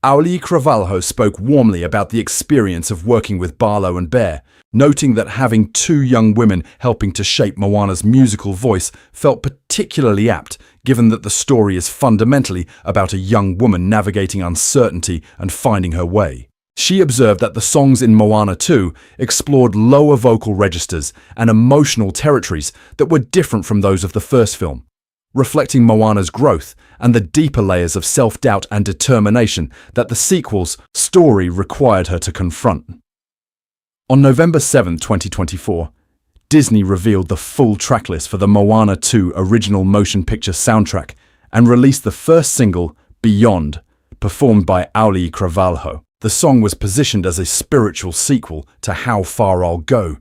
Auli'i Cravalho spoke warmly about the experience of working with Barlow and Bear, noting that having two young women helping to shape Moana's musical voice felt particularly apt, given that the story is fundamentally about a young woman navigating uncertainty and finding her way. She observed that the songs in Moana 2 explored lower vocal registers and emotional territories that were different from those of the first film, reflecting Moana's growth and the deeper layers of self-doubt and determination that the sequel's story required her to confront. On November 7, 2024, Disney revealed the full tracklist for the Moana 2 original motion picture soundtrack and released the first single, Beyond, performed by Auli'i Cravalho. The song was positioned as a spiritual sequel to How Far I'll Go,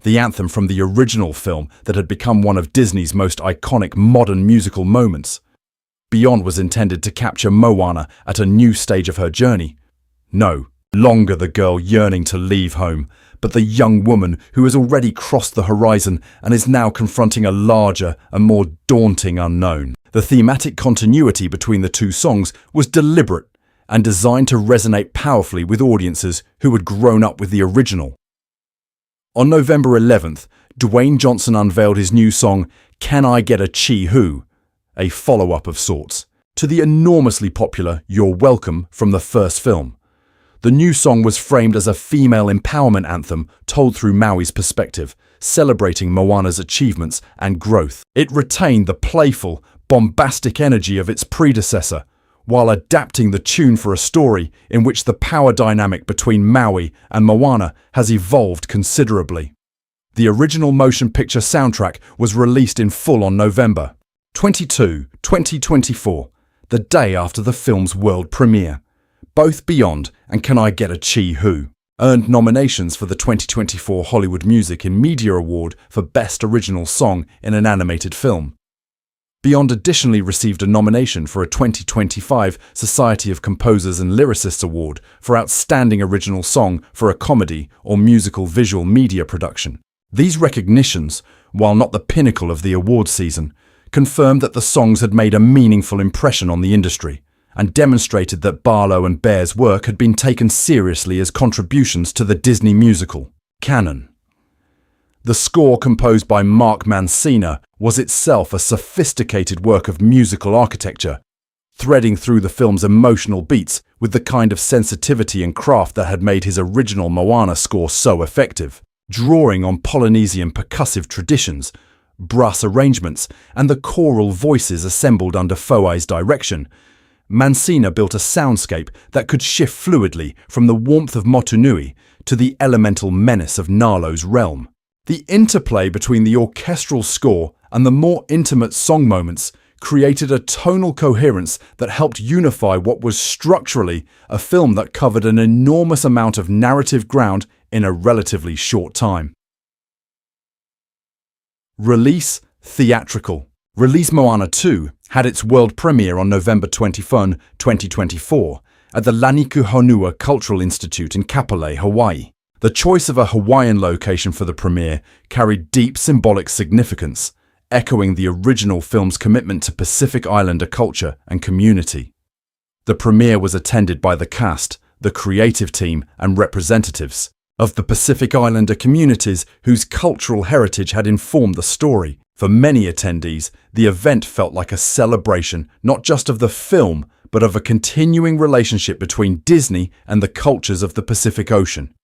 the anthem from the original film that had become one of Disney's most iconic modern musical moments. Beyond was intended to capture Moana at a new stage of her journey. No longer the girl yearning to leave home, but the young woman who has already crossed the horizon and is now confronting a larger and more daunting unknown. The thematic continuity between the two songs was deliberate and designed to resonate powerfully with audiences who had grown up with the original. On November 11th, Dwayne Johnson unveiled his new song, Can I Get a Chi-Who, a follow-up of sorts, to the enormously popular You're Welcome from the first film. The new song was framed as a female empowerment anthem told through Maui's perspective, celebrating Moana's achievements and growth. It retained the playful, bombastic energy of its predecessor, while adapting the tune for a story in which the power dynamic between Maui and Moana has evolved considerably. The original motion picture soundtrack was released in full on November 22, 2024, the day after the film's world premiere. Both Beyond and Can I Get a Chi-Who earned nominations for the 2024 Hollywood Music in Media Award for Best Original Song in an Animated Film. Beyond additionally received a nomination for a 2025 Society of Composers and Lyricists Award for Outstanding Original Song for a Comedy or Musical Visual Media Production. These recognitions, while not the pinnacle of the award season, confirmed that the songs had made a meaningful impression on the industry and demonstrated that Barlow and Bear's work had been taken seriously as contributions to the Disney musical canon. The score, composed by Mark Mancina, was itself a sophisticated work of musical architecture, threading through the film's emotional beats with the kind of sensitivity and craft that had made his original Moana score so effective. Drawing on Polynesian percussive traditions, brass arrangements, and the choral voices assembled under Foai's direction, Mancina built a soundscape that could shift fluidly from the warmth of Motunui to the elemental menace of Nalo's realm. The interplay between the orchestral score and the more intimate song moments created a tonal coherence that helped unify what was structurally a film that covered an enormous amount of narrative ground in a relatively short time. Release Theatrical. Release Moana 2 had its world premiere on November 21, 2024 at the Laniku Honua Cultural Institute in Kapolei, Hawaii. The choice of a Hawaiian location for the premiere carried deep symbolic significance, echoing the original film's commitment to Pacific Islander culture and community. The premiere was attended by the cast, the creative team, and representatives of the Pacific Islander communities whose cultural heritage had informed the story. For many attendees, the event felt like a celebration not just of the film, but of a continuing relationship between Disney and the cultures of the Pacific Ocean.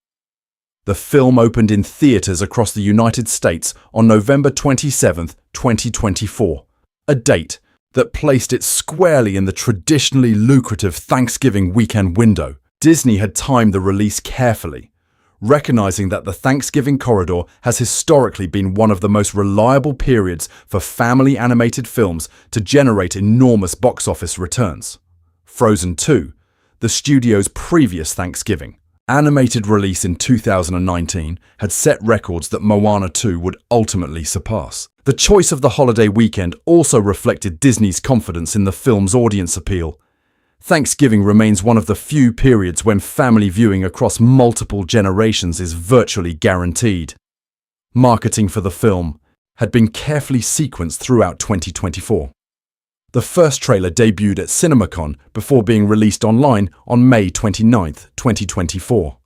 The film opened in theaters across the United States on November 27, 2024, a date that placed it squarely in the traditionally lucrative Thanksgiving weekend window. Disney had timed the release carefully, recognizing that the Thanksgiving corridor has historically been one of the most reliable periods for family animated films to generate enormous box office returns. Frozen 2, the studio's previous Thanksgiving animated release in 2019, had set records that Moana 2 would ultimately surpass. The choice of the holiday weekend also reflected Disney's confidence in the film's audience appeal. Thanksgiving remains one of the few periods when family viewing across multiple generations is virtually guaranteed. Marketing for the film had been carefully sequenced throughout 2024. The first trailer debuted at CinemaCon before being released online on May 29, 2024.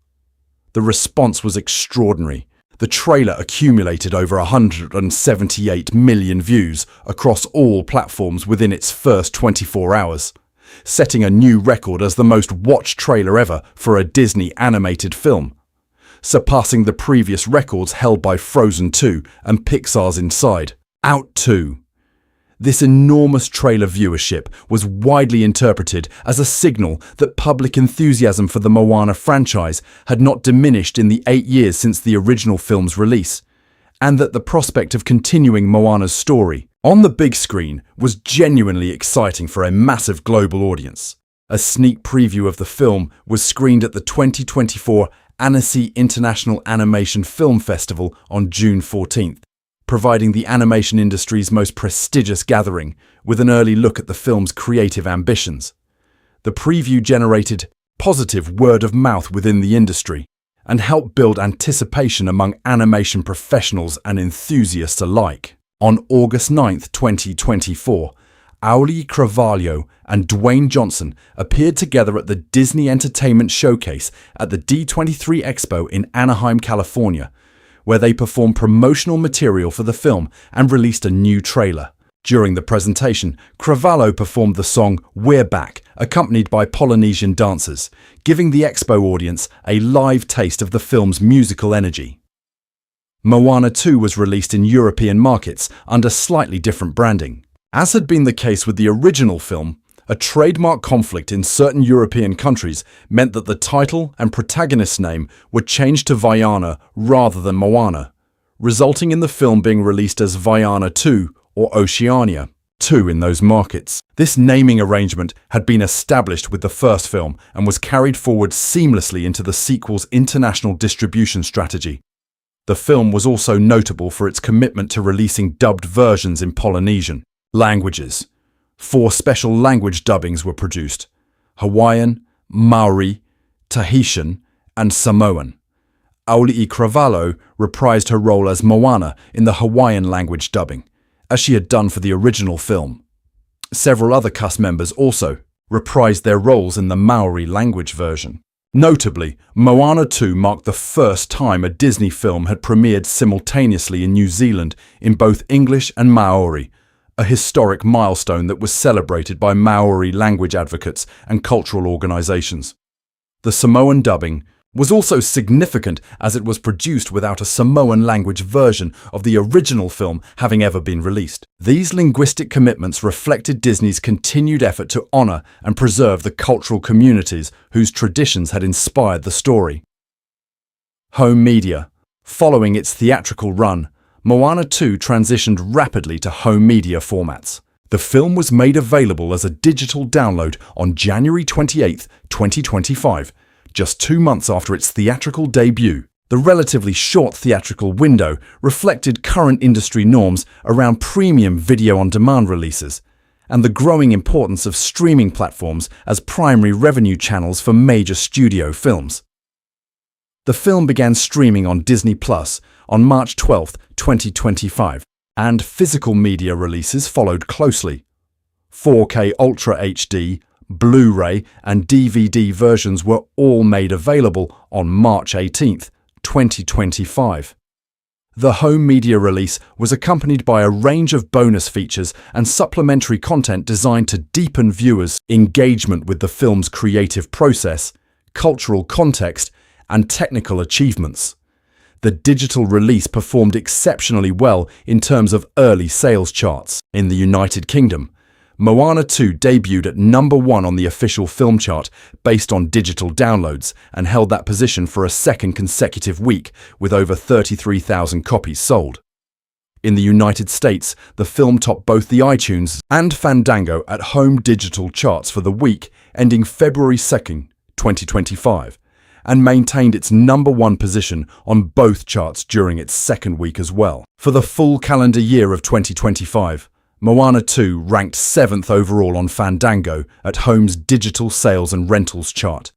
The response was extraordinary. The trailer accumulated over 178 million views across all platforms within its first 24 hours, setting a new record as the most watched trailer ever for a Disney animated film, surpassing the previous records held by Frozen 2 and Pixar's Inside Out 2. This enormous trailer viewership was widely interpreted as a signal that public enthusiasm for the Moana franchise had not diminished in the 8 years since the original film's release, and that the prospect of continuing Moana's story on the big screen was genuinely exciting for a massive global audience. A sneak preview of the film was screened at the 2024 Annecy International Animation Film Festival on June 14th. Providing the animation industry's most prestigious gathering with an early look at the film's creative ambitions. The preview generated positive word of mouth within the industry and helped build anticipation among animation professionals and enthusiasts alike. On August 9, 2024, Auli'i Cravalho and Dwayne Johnson appeared together at the Disney Entertainment Showcase at the D23 Expo in Anaheim, California, where they performed promotional material for the film and released a new trailer. During the presentation, Cravalho performed the song We're Back, accompanied by Polynesian dancers, giving the expo audience a live taste of the film's musical energy. Moana 2 was released in European markets under slightly different branding. As had been the case with the original film, a trademark conflict in certain European countries meant that the title and protagonist's name were changed to Vaiana rather than Moana, resulting in the film being released as Vaiana 2 or Oceania 2 in those markets. This naming arrangement had been established with the first film and was carried forward seamlessly into the sequel's international distribution strategy. The film was also notable for its commitment to releasing dubbed versions in Polynesian languages. 4 special language dubbings were produced: Hawaiian, Maori, Tahitian, and Samoan. Auli'i Cravalho reprised her role as Moana in the Hawaiian language dubbing, as she had done for the original film. Several other cast members also reprised their roles in the Maori language version. Notably, Moana 2 marked the first time a Disney film had premiered simultaneously in New Zealand in both English and Maori, a historic milestone that was celebrated by Maori language advocates and cultural organizations. The Samoan dubbing was also significant as it was produced without a Samoan language version of the original film having ever been released. These linguistic commitments reflected Disney's continued effort to honor and preserve the cultural communities whose traditions had inspired the story. Home media. Following its theatrical run, Moana 2 transitioned rapidly to home media formats. The film was made available as a digital download on January 28, 2025, just 2 months after its theatrical debut. The relatively short theatrical window reflected current industry norms around premium video-on-demand releases and the growing importance of streaming platforms as primary revenue channels for major studio films. The film began streaming on Disney Plus on March 12, 2025, and physical media releases followed closely. 4K Ultra HD, Blu-ray, and DVD versions were all made available on March 18, 2025. The home media release was accompanied by a range of bonus features and supplementary content designed to deepen viewers' engagement with the film's creative process, cultural context, and technical achievements. The digital release performed exceptionally well in terms of early sales charts. In the United Kingdom, Moana 2 debuted at #1 on the official film chart based on digital downloads and held that position for a second consecutive week with over 33,000 copies sold. In the United States, the film topped both the iTunes and Fandango at home digital charts for the week ending February 2, 2025, and maintained its #1 position on both charts during its second week as well. For the full calendar year of 2025, Moana 2 ranked 7th overall on Fandango at home's digital sales and rentals chart,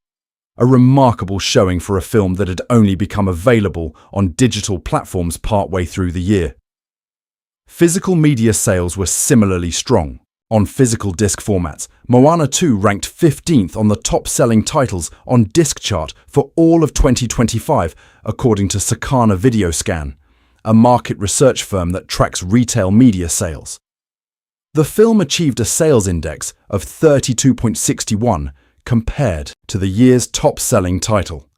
a remarkable showing for a film that had only become available on digital platforms partway through the year. Physical media sales were similarly strong. On physical disc formats, Moana 2 ranked 15th on the top-selling titles on disc chart for all of 2025, according to Sakana Videoscan, a market research firm that tracks retail media sales. The film achieved a sales index of 32.61 compared to the year's top-selling title.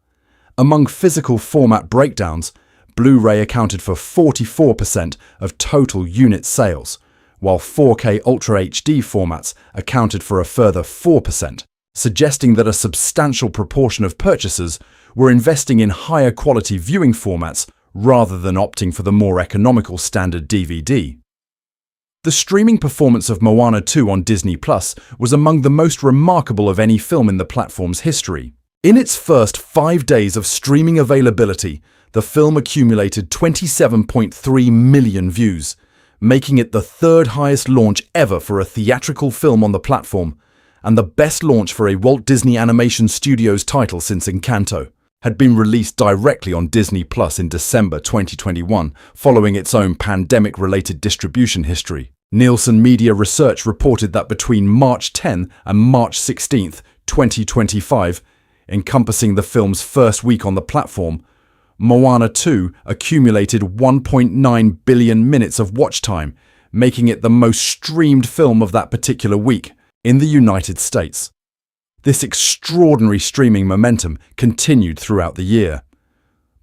Among physical format breakdowns, Blu-ray accounted for 44% of total unit sales, while 4K Ultra HD formats accounted for a further 4%, suggesting that a substantial proportion of purchasers were investing in higher quality viewing formats rather than opting for the more economical standard DVD. The streaming performance of Moana 2 on Disney Plus was among the most remarkable of any film in the platform's history. In its first 5 days of streaming availability, the film accumulated 27.3 million views, making it the third highest launch ever for a theatrical film on the platform, and the best launch for a Walt Disney Animation Studios title since Encanto. Had been released directly on Disney Plus in December 2021, following its own pandemic-related distribution history. Nielsen Media Research reported that between March 10 and March 16, 2025, encompassing the film's first week on the platform, Moana 2 accumulated 1.9 billion minutes of watch time, making it the most streamed film of that particular week in the United States. This extraordinary streaming momentum continued throughout the year.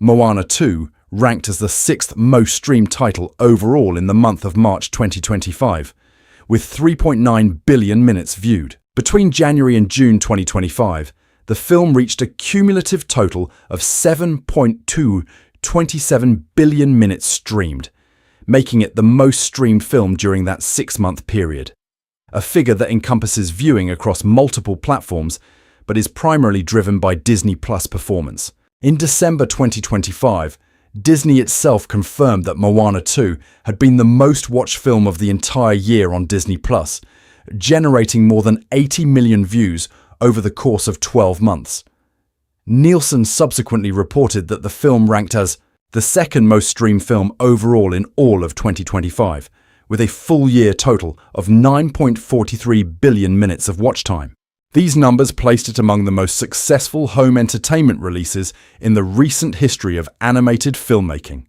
Moana 2 ranked as the 6th most streamed title overall in the month of March 2025, with 3.9 billion minutes viewed. Between January and June 2025, the film reached a cumulative total of 7.227 billion minutes streamed, making it the most streamed film during that 6-month period. A figure that encompasses viewing across multiple platforms, but is primarily driven by Disney Plus performance. In December 2025, Disney itself confirmed that Moana 2 had been the most watched film of the entire year on Disney Plus, generating more than 80 million views over the course of 12 months. Nielsen subsequently reported that the film ranked as the second most streamed film overall in all of 2025, with a full-year total of 9.43 billion minutes of watch time. These numbers placed it among the most successful home entertainment releases in the recent history of animated filmmaking.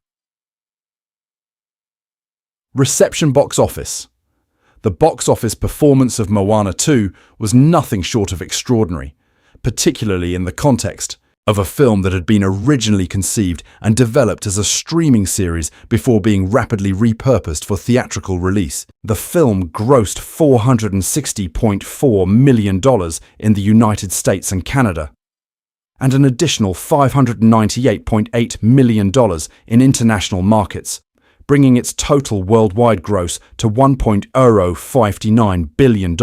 Reception box office. The box office performance of Moana 2 was nothing short of extraordinary, particularly in the context of a film that had been originally conceived and developed as a streaming series before being rapidly repurposed for theatrical release. The film grossed $460.4 million in the United States and Canada, and an additional $598.8 million in international markets, bringing its total worldwide gross to $1.059 billion.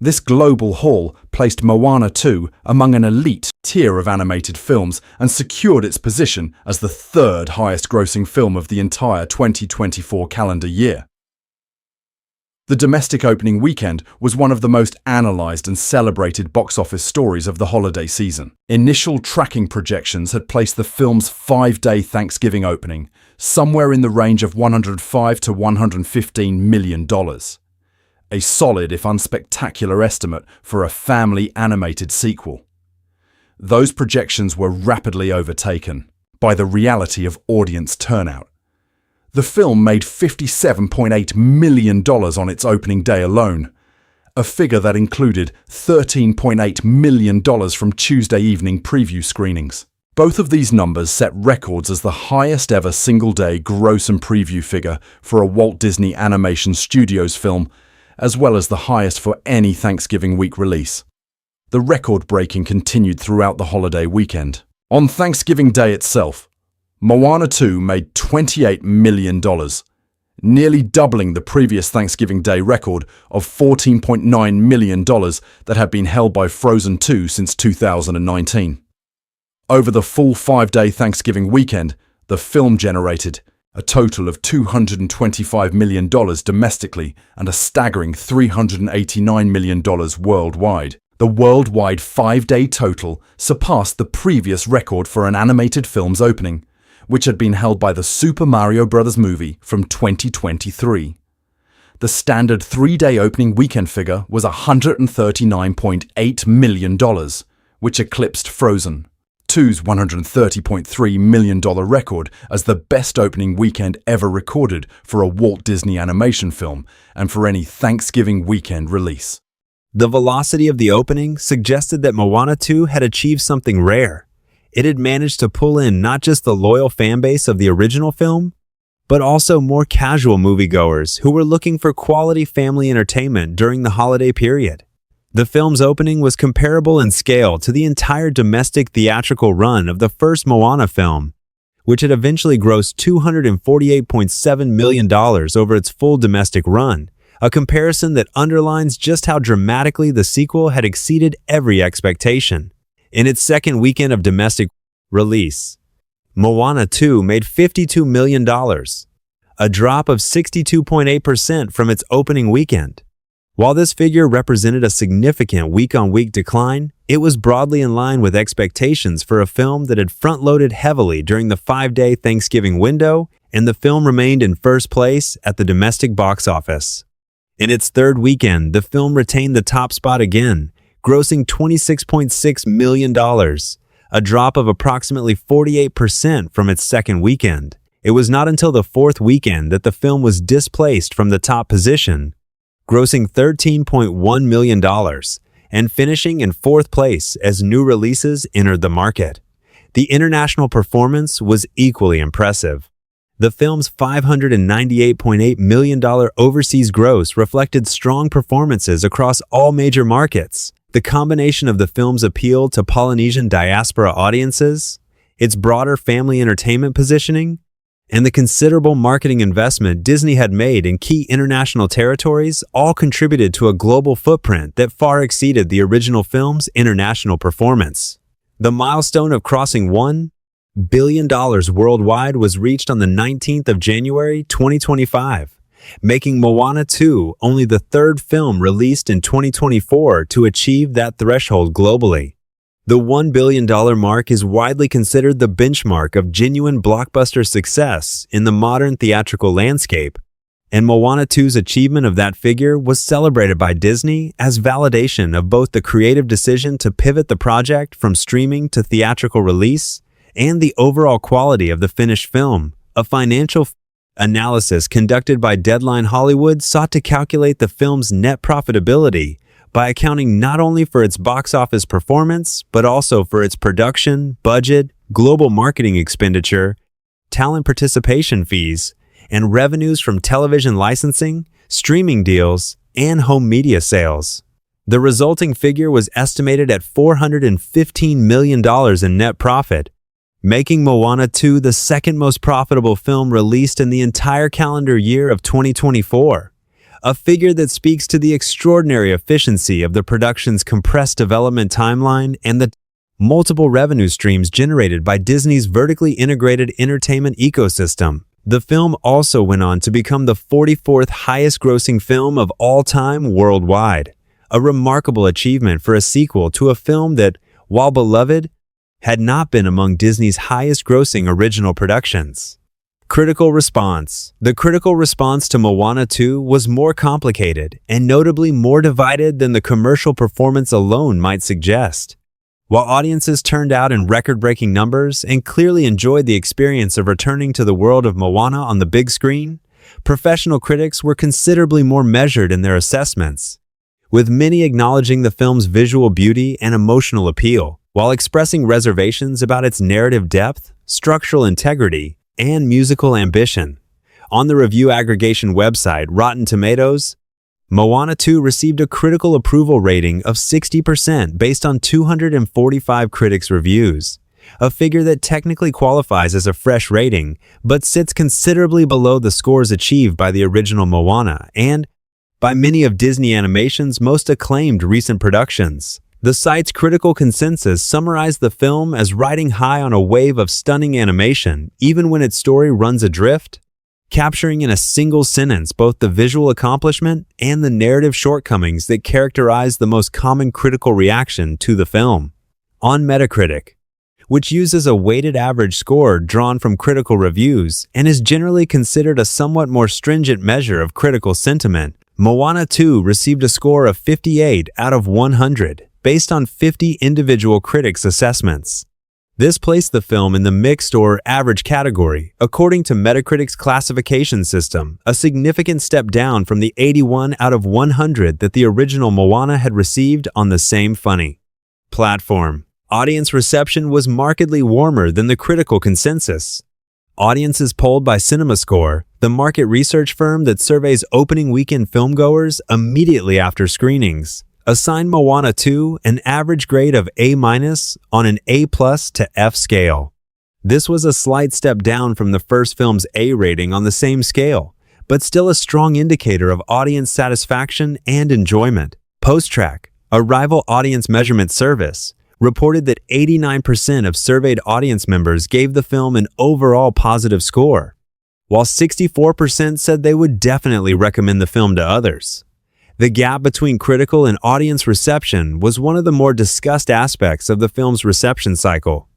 This global haul placed Moana 2 among an elite tier of animated films and secured its position as the third highest-grossing film of the entire 2024 calendar year. The domestic opening weekend was one of the most analysed and celebrated box office stories of the holiday season. Initial tracking projections had placed the film's 5-day Thanksgiving opening somewhere in the range of $105 to $115 million. A solid, if unspectacular, estimate for a family animated sequel. Those projections were rapidly overtaken by the reality of audience turnout. The film made $57.8 million on its opening day alone, a figure that included $13.8 million from Tuesday evening preview screenings. Both of these numbers set records as the highest ever single-day gross and preview figure for a Walt Disney Animation Studios film, as well as the highest for any Thanksgiving week release. The record-breaking continued throughout the holiday weekend. On Thanksgiving Day itself, Moana 2 made $28 million, nearly doubling the previous Thanksgiving Day record of $14.9 million that had been held by Frozen 2 since 2019. Over the full 5-day Thanksgiving weekend, the film generated a total of $225 million domestically and a staggering $389 million worldwide. The worldwide 5-day total surpassed the previous record for an animated film's opening, which had been held by the Super Mario Bros. Movie from 2023. The standard 3-day opening weekend figure was $139.8 million, which eclipsed Frozen 2's $130.3 million record as the best opening weekend ever recorded for a Walt Disney animation film and for any Thanksgiving weekend release. The velocity of the opening suggested that Moana 2 had achieved something rare. It had managed to pull in not just the loyal fanbase of the original film, but also more casual moviegoers who were looking for quality family entertainment during the holiday period. The film's opening was comparable in scale to the entire domestic theatrical run of the first Moana film, which had eventually grossed $248.7 million over its full domestic run, a comparison that underlines just how dramatically the sequel had exceeded every expectation. In its second weekend of domestic release, Moana 2 made $52 million, a drop of 62.8% from its opening weekend. While this figure represented a significant week-on-week decline, it was broadly in line with expectations for a film that had front-loaded heavily during the 5-day Thanksgiving window, and the film remained in first place at the domestic box office. In its third weekend, the film retained the top spot again, grossing $26.6 million, a drop of approximately 48% from its second weekend. It was not until the fourth weekend that the film was displaced from the top position, grossing $13.1 million and finishing in fourth place as new releases entered the market. The international performance was equally impressive. The film's $598.8 million overseas gross reflected strong performances across all major markets. The combination of the film's appeal to Polynesian diaspora audiences, its broader family entertainment positioning, and the considerable marketing investment Disney had made in key international territories all contributed to a global footprint that far exceeded the original film's international performance. The milestone of crossing $1 billion worldwide was reached on the 19th of January 2025, making Moana 2 only the third film released in 2024 to achieve that threshold globally. The $1 billion mark is widely considered the benchmark of genuine blockbuster success in the modern theatrical landscape, and Moana 2's achievement of that figure was celebrated by Disney as validation of both the creative decision to pivot the project from streaming to theatrical release and the overall quality of the finished film. A financial analysis conducted by Deadline Hollywood sought to calculate the film's net profitability by accounting not only for its box office performance, but also for its production, budget, global marketing expenditure, talent participation fees, and revenues from television licensing, streaming deals, and home media sales. The resulting figure was estimated at $415 million in net profit, making Moana 2 the second most profitable film released in the entire calendar year of 2024. a figure that speaks to the extraordinary efficiency of the production's compressed development timeline and the multiple revenue streams generated by Disney's vertically integrated entertainment ecosystem. The film also went on to become the 44th highest-grossing film of all time worldwide, a remarkable achievement for a sequel to a film that, while beloved, had not been among Disney's highest-grossing original productions. Critical response. The critical response to Moana 2 was more complicated and notably more divided than the commercial performance alone might suggest. While audiences turned out in record-breaking numbers and clearly enjoyed the experience of returning to the world of Moana on the big screen, professional critics were considerably more measured in their assessments, with many acknowledging the film's visual beauty and emotional appeal, while expressing reservations about its narrative depth, structural integrity, and musical ambition. On the review aggregation website Rotten Tomatoes, Moana 2 received a critical approval rating of 60% based on 245 critics' reviews, a figure that technically qualifies as a fresh rating, but sits considerably below the scores achieved by the original Moana and by many of Disney Animation's most acclaimed recent productions. The site's critical consensus summarized the film as riding high on a wave of stunning animation, even when its story runs adrift, capturing in a single sentence both the visual accomplishment and the narrative shortcomings that characterize the most common critical reaction to the film. On Metacritic, which uses a weighted average score drawn from critical reviews and is generally considered a somewhat more stringent measure of critical sentiment, Moana 2 received a score of 58 out of 100, based on 50 individual critics' assessments. This placed the film in the mixed or average category, according to Metacritic's classification system, a significant step down from the 81 out of 100 that the original Moana had received on the same funny platform. Audience reception was markedly warmer than the critical consensus. Audiences polled by CinemaScore, the market research firm that surveys opening weekend filmgoers immediately after screenings, assigned Moana 2 an average grade of A- on an A+ to F scale. This was a slight step down from the first film's A rating on the same scale, but still a strong indicator of audience satisfaction and enjoyment. PostTrack, a rival audience measurement service, reported that 89% of surveyed audience members gave the film an overall positive score, while 64% said they would definitely recommend the film to others. The gap between critical and audience reception was one of the more discussed aspects of the film's reception cycle.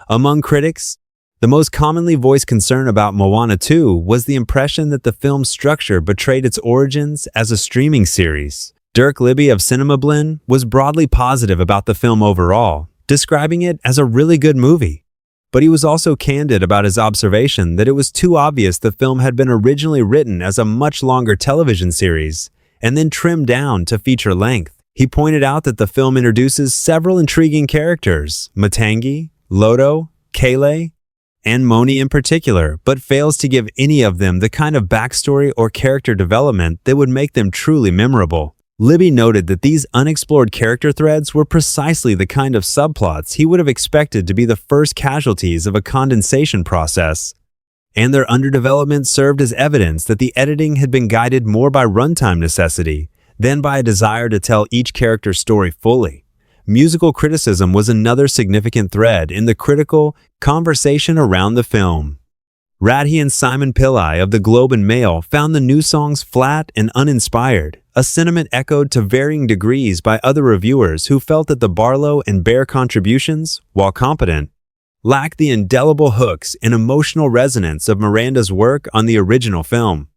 Among critics, the most commonly voiced concern about Moana 2 was the impression that the film's structure betrayed its origins as a streaming series. Dirk Libby of CinemaBlend was broadly positive about the film overall, describing it as a really good movie. But he was also candid about his observation that it was too obvious the film had been originally written as a much longer television series, and then trimmed down to feature length. He pointed out that the film introduces several intriguing characters, Matangi, Loto, Kele, and Moni in particular, but fails to give any of them the kind of backstory or character development that would make them truly memorable. Libby noted that these unexplored character threads were precisely the kind of subplots he would have expected to be the first casualties of a condensation process, and their underdevelopment served as evidence that the editing had been guided more by runtime necessity than by a desire to tell each character's story fully. Musical criticism was another significant thread in the critical conversation around the film. Radhi and Simon Pillai of the Globe and Mail found the new songs flat and uninspired, a sentiment echoed to varying degrees by other reviewers who felt that the Barlow and Bear contributions, while competent, lacked the indelible hooks and emotional resonance of Miranda's work on the original film.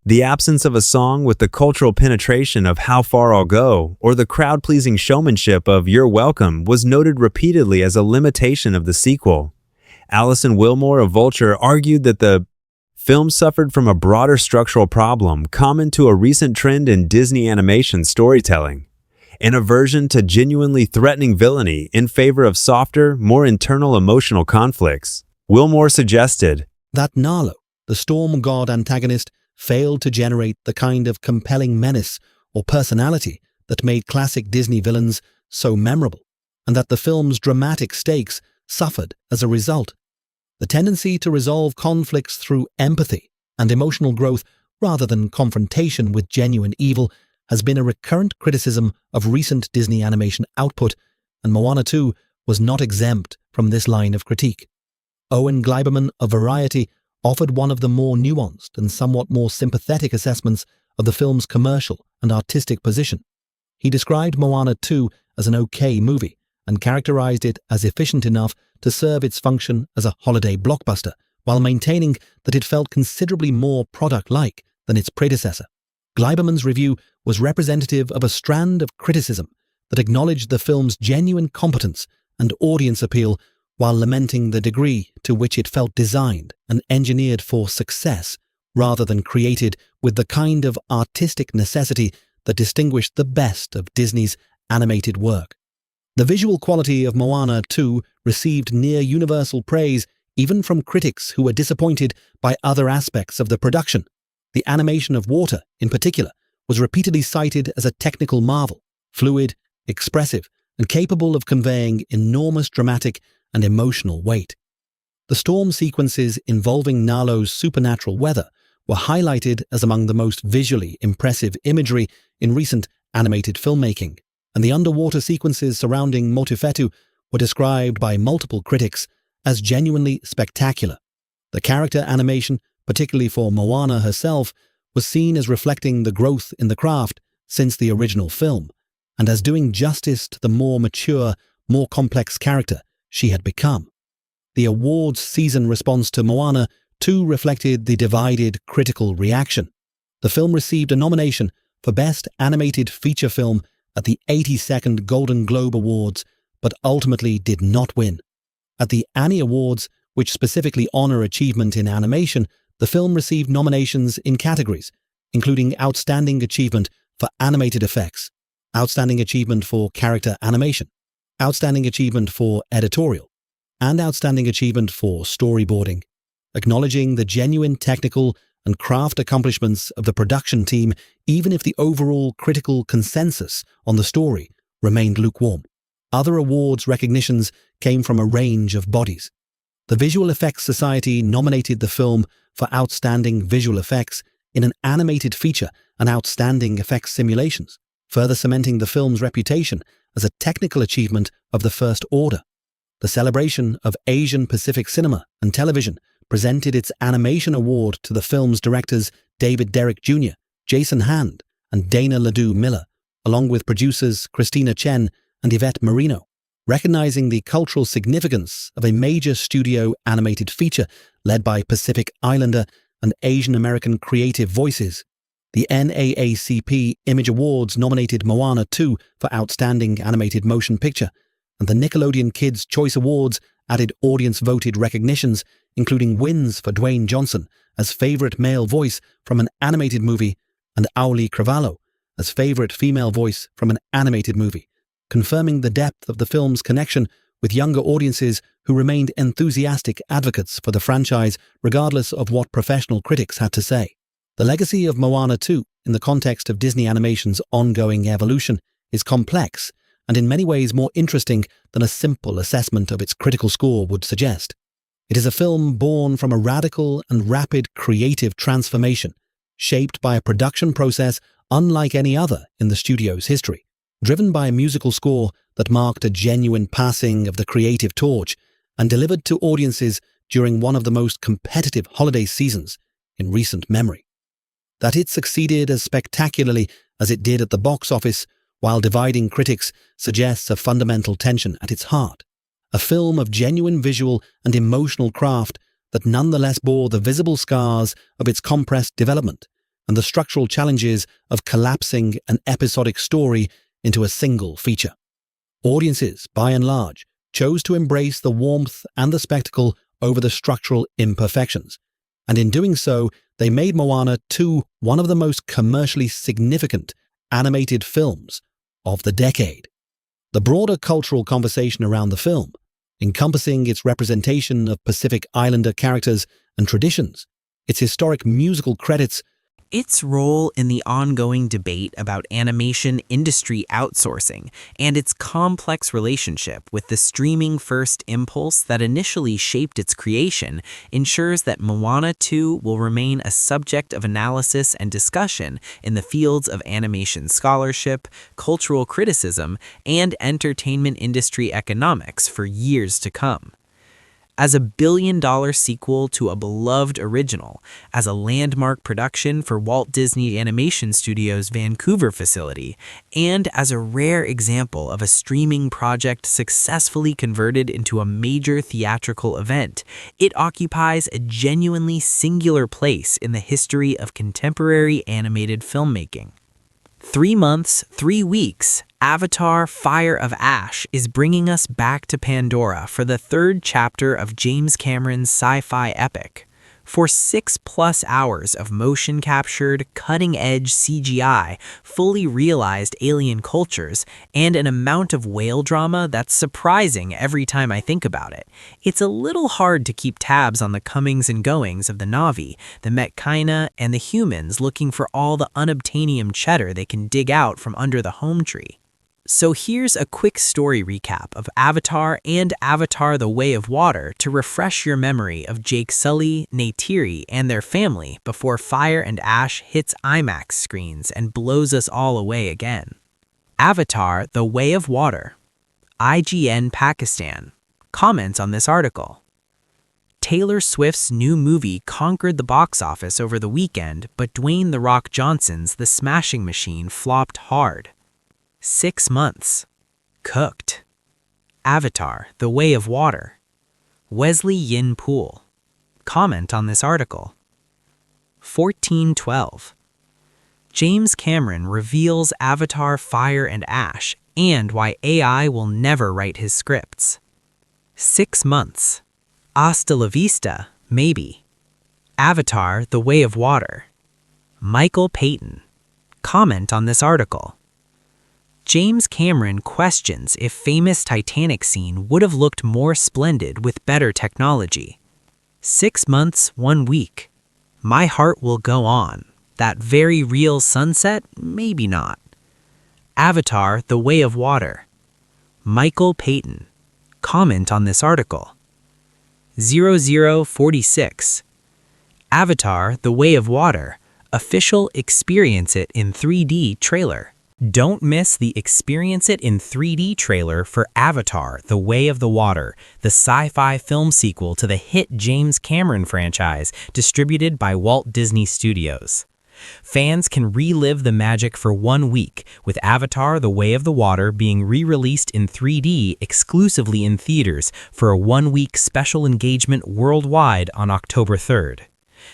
The absence of a song with the cultural penetration of How Far I'll Go or the crowd-pleasing showmanship of You're Welcome was noted repeatedly as a limitation of the sequel. Alison Wilmore of Vulture argued that the film suffered from a broader structural problem common to a recent trend in Disney animation storytelling, an aversion to genuinely threatening villainy in favor of softer, more internal emotional conflicts. Wilmore suggested that Nalo, the storm god antagonist, failed to generate the kind of compelling menace or personality that made classic Disney villains so memorable, and that the film's dramatic stakes suffered as a result. The tendency to resolve conflicts through empathy and emotional growth rather than confrontation with genuine evil, has been a recurrent criticism of recent Disney animation output, and Moana 2 was not exempt from this line of critique. Owen Gleiberman of Variety offered one of the more nuanced and somewhat more sympathetic assessments of the film's commercial and artistic position. He described Moana 2 as an okay movie and characterized it as efficient enough to serve its function as a holiday blockbuster, while maintaining that it felt considerably more product-like than its predecessor. Gleiberman's review was representative of a strand of criticism that acknowledged the film's genuine competence and audience appeal, while lamenting the degree to which it felt designed and engineered for success rather than created with the kind of artistic necessity that distinguished the best of Disney's animated work. The visual quality of Moana 2 received near-universal praise even from critics who were disappointed by other aspects of the production. The animation of water, in particular, was repeatedly cited as a technical marvel, fluid, expressive, and capable of conveying enormous dramatic and emotional weight. The storm sequences involving Nalo's supernatural weather were highlighted as among the most visually impressive imagery in recent animated filmmaking, and the underwater sequences surrounding Motufetu were described by multiple critics as genuinely spectacular. The character animation, particularly for Moana herself, was seen as reflecting the growth in the craft since the original film, and as doing justice to the more mature, more complex character she had become. The awards season response to Moana 2 reflected the divided critical reaction. The film received a nomination for Best Animated Feature Film at the 82nd Golden Globe Awards, but ultimately did not win. At the Annie Awards, which specifically honor achievement in animation, the film received nominations in categories, including Outstanding Achievement for Animated Effects, Outstanding Achievement for Character Animation, Outstanding Achievement for Editorial, and Outstanding Achievement for Storyboarding, acknowledging the genuine technical and craft accomplishments of the production team, even if the overall critical consensus on the story remained lukewarm. Other awards recognitions came from a range of bodies. The Visual Effects Society nominated the film for Outstanding Visual Effects in an Animated Feature and Outstanding Effects Simulations, further cementing the film's reputation as a technical achievement of the first order. The Celebration of Asian Pacific Cinema and Television presented its Animation Award to the film's directors David Derrick Jr., Jason Hand, and Dana Ledoux Miller, along with producers Christina Chen and Yvette Marino, recognizing the cultural significance of a major studio animated feature led by Pacific Islander and Asian American creative voices. The NAACP Image Awards nominated Moana 2 for Outstanding Animated Motion Picture, and the Nickelodeon Kids' Choice Awards added audience-voted recognitions, including wins for Dwayne Johnson as favorite male voice from an animated movie and Auli Cravalho as favorite female voice from an animated movie, confirming the depth of the film's connection with younger audiences who remained enthusiastic advocates for the franchise regardless of what professional critics had to say. The legacy of Moana 2, in the context of Disney Animation's ongoing evolution, is complex and in many ways more interesting than a simple assessment of its critical score would suggest. It is a film born from a radical and rapid creative transformation, shaped by a production process unlike any other in the studio's history, driven by a musical score that marked a genuine passing of the creative torch and delivered to audiences during one of the most competitive holiday seasons in recent memory. That it succeeded as spectacularly as it did at the box office while dividing critics suggests a fundamental tension at its heart, a film of genuine visual and emotional craft that nonetheless bore the visible scars of its compressed development and the structural challenges of collapsing an episodic story into a single feature. Audiences, by and large, chose to embrace the warmth and the spectacle over the structural imperfections, and in doing so, they made Moana 2 one of the most commercially significant animated films of the decade. The broader cultural conversation around the film, encompassing its representation of Pacific Islander characters and traditions, its historic musical credits, Its role in the ongoing debate about animation industry outsourcing and its complex relationship with the streaming-first impulse that initially shaped its creation ensures that Moana 2 will remain a subject of analysis and discussion in the fields of animation scholarship, cultural criticism, and entertainment industry economics for years to come. As a billion-dollar sequel to a beloved original, as a landmark production for Walt Disney Animation Studios' Vancouver facility, and as a rare example of a streaming project successfully converted into a major theatrical event, it occupies a genuinely singular place in the history of contemporary animated filmmaking. 3 months, 3 weeks, Avatar: Fire of Ash is bringing us back to Pandora for the third chapter of James Cameron's sci-fi epic. For 6+ hours of motion-captured, cutting-edge CGI, fully realized alien cultures, and an amount of whale drama that's surprising every time I think about it, it's a little hard to keep tabs on the comings and goings of the Na'vi, the Metkayina, and the humans looking for all the unobtainium cheddar they can dig out from under the home tree. So here's a quick story recap of Avatar and Avatar: The Way of Water to refresh your memory of Jake Sully, Neytiri, and their family before Fire and Ash hits IMAX screens and blows us all away again. Avatar: The Way of Water. IGN Pakistan. Comments on this article. Taylor Swift's new movie conquered the box office over the weekend, but Dwayne "The Rock" Johnson's The Smashing Machine flopped hard. 6 months. Cooked. Avatar: The Way of Water. Wesley Yin Poole. Comment on this article. 1412. James Cameron reveals Avatar: Fire and Ash and why AI will never write his scripts. 6 months. Hasta la vista, maybe. Avatar: The Way of Water. Michael Payton. Comment on this article. James Cameron questions if famous Titanic scene would have looked more splendid with better technology. 6 months, 1 week. My Heart Will Go On. That very real sunset? Maybe not. Avatar: The Way of Water. Michael Payton. Comment on this article. 0046. Avatar: The Way of Water. Official Experience It in 3D trailer. Don't miss the Experience It in 3D trailer for Avatar: The Way of the Water, the sci-fi film sequel to the hit James Cameron franchise distributed by Walt Disney Studios. Fans can relive the magic for 1 week, with Avatar: The Way of the Water being re-released in 3D exclusively in theaters for a 1-week special engagement worldwide on October 3rd.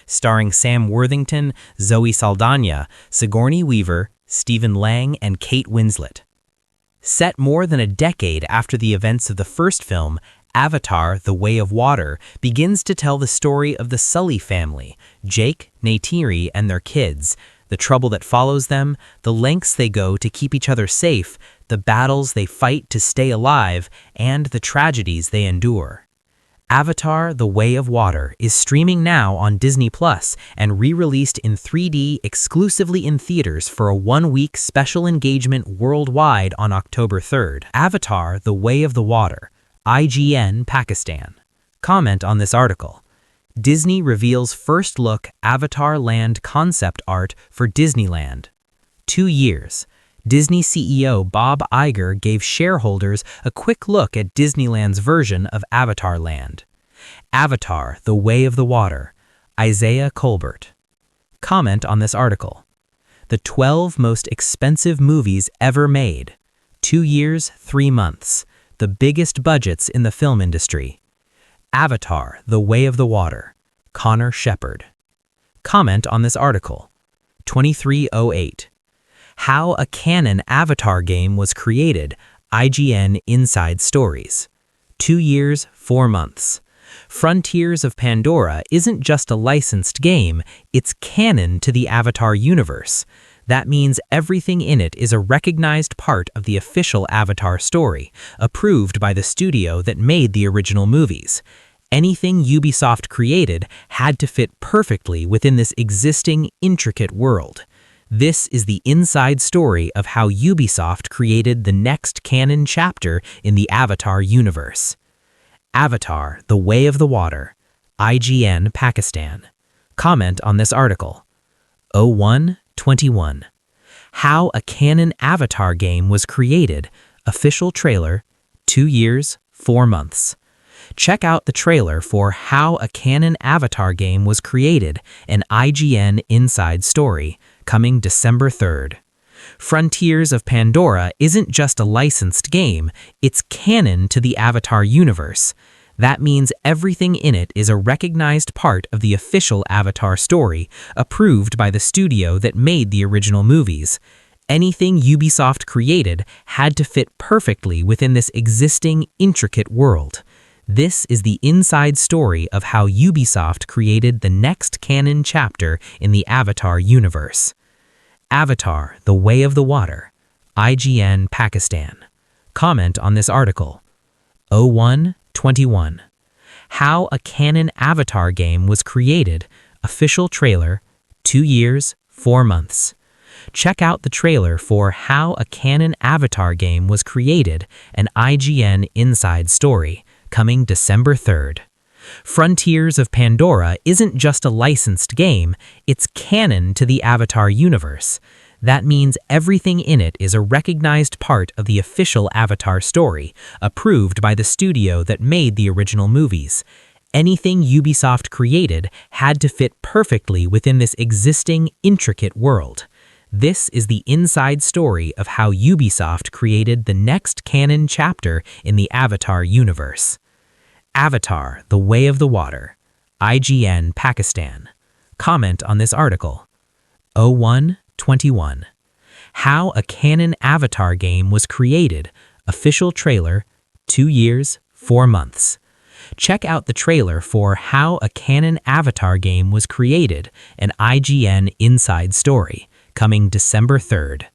Starring Sam Worthington, Zoe Saldaña, Sigourney Weaver, Stephen Lang, and Kate Winslet. Set more than a decade after the events of the first film, Avatar: The Way of Water begins to tell the story of the Sully family, Jake, Neytiri, and their kids, the trouble that follows them, the lengths they go to keep each other safe, the battles they fight to stay alive, and the tragedies they endure. Avatar: The Way of Water is streaming now on Disney Plus and re-released in 3D exclusively in theaters for a 1-week special engagement worldwide on October 3rd. Avatar: The Way of the Water. IGN Pakistan. Comment on this article. Disney reveals first look Avatar Land concept art for Disneyland. 2 years. Disney CEO Bob Iger gave shareholders a quick look at Disneyland's version of Avatar Land. Avatar: The Way of the Water. Isaiah Colbert. Comment on this article. The 12 most expensive movies ever made. 2 years, 3 months. The biggest budgets in the film industry. Avatar: The Way of the Water. Connor Shepard. Comment on this article. 2308. How a canon Avatar game was created. IGN Inside Stories. 2 years, 4 months. Frontiers of Pandora isn't just a licensed game, it's canon to the Avatar universe. That means everything in it is a recognized part of the official Avatar story, approved by the studio that made the original movies. Anything Ubisoft created had to fit perfectly within this existing, intricate world. This is the inside story of how Ubisoft created the next canon chapter in the Avatar universe. Avatar: The Way of the Water, IGN, Pakistan. Comment on this article. 0121. How a canon Avatar game was created. Official trailer, 2 years, 4 months. Check out the trailer for How a Canon Avatar Game Was Created, an IGN Inside Story, coming December 3rd. Frontiers of Pandora isn't just a licensed game, it's canon to the Avatar universe. That means everything in it is a recognized part of the official Avatar story, approved by the studio that made the original movies. Anything Ubisoft created had to fit perfectly within this existing, intricate world. This is the inside story of how Ubisoft created the next canon chapter in the Avatar universe. Avatar: The Way of the Water, IGN, Pakistan. Comment on this article. 0121. How a canon Avatar game was created. Official trailer, 2 years, 4 months. Check out the trailer for How a Canon Avatar Game Was Created, an IGN Inside Story, coming December 3rd. Frontiers of Pandora isn't just a licensed game, it's canon to the Avatar universe. That means everything in it is a recognized part of the official Avatar story, approved by the studio that made the original movies. Anything Ubisoft created had to fit perfectly within this existing, intricate world. This is the inside story of how Ubisoft created the next canon chapter in the Avatar universe. Avatar: The Way of the Water, IGN, Pakistan. Comment on this article. 0121. How a canon Avatar game was created. Official trailer, 2 years, 4 months. Check out the trailer for How a Canon Avatar Game Was Created, an IGN Inside Story, coming December 3rd.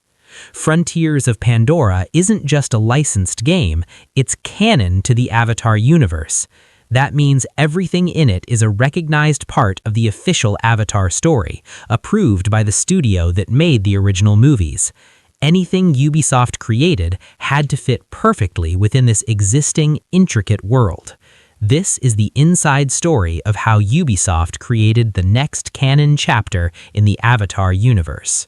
Frontiers of Pandora isn't just a licensed game, it's canon to the Avatar universe. That means everything in it is a recognized part of the official Avatar story, approved by the studio that made the original movies. Anything Ubisoft created had to fit perfectly within this existing, intricate world. This is the inside story of how Ubisoft created the next canon chapter in the Avatar universe.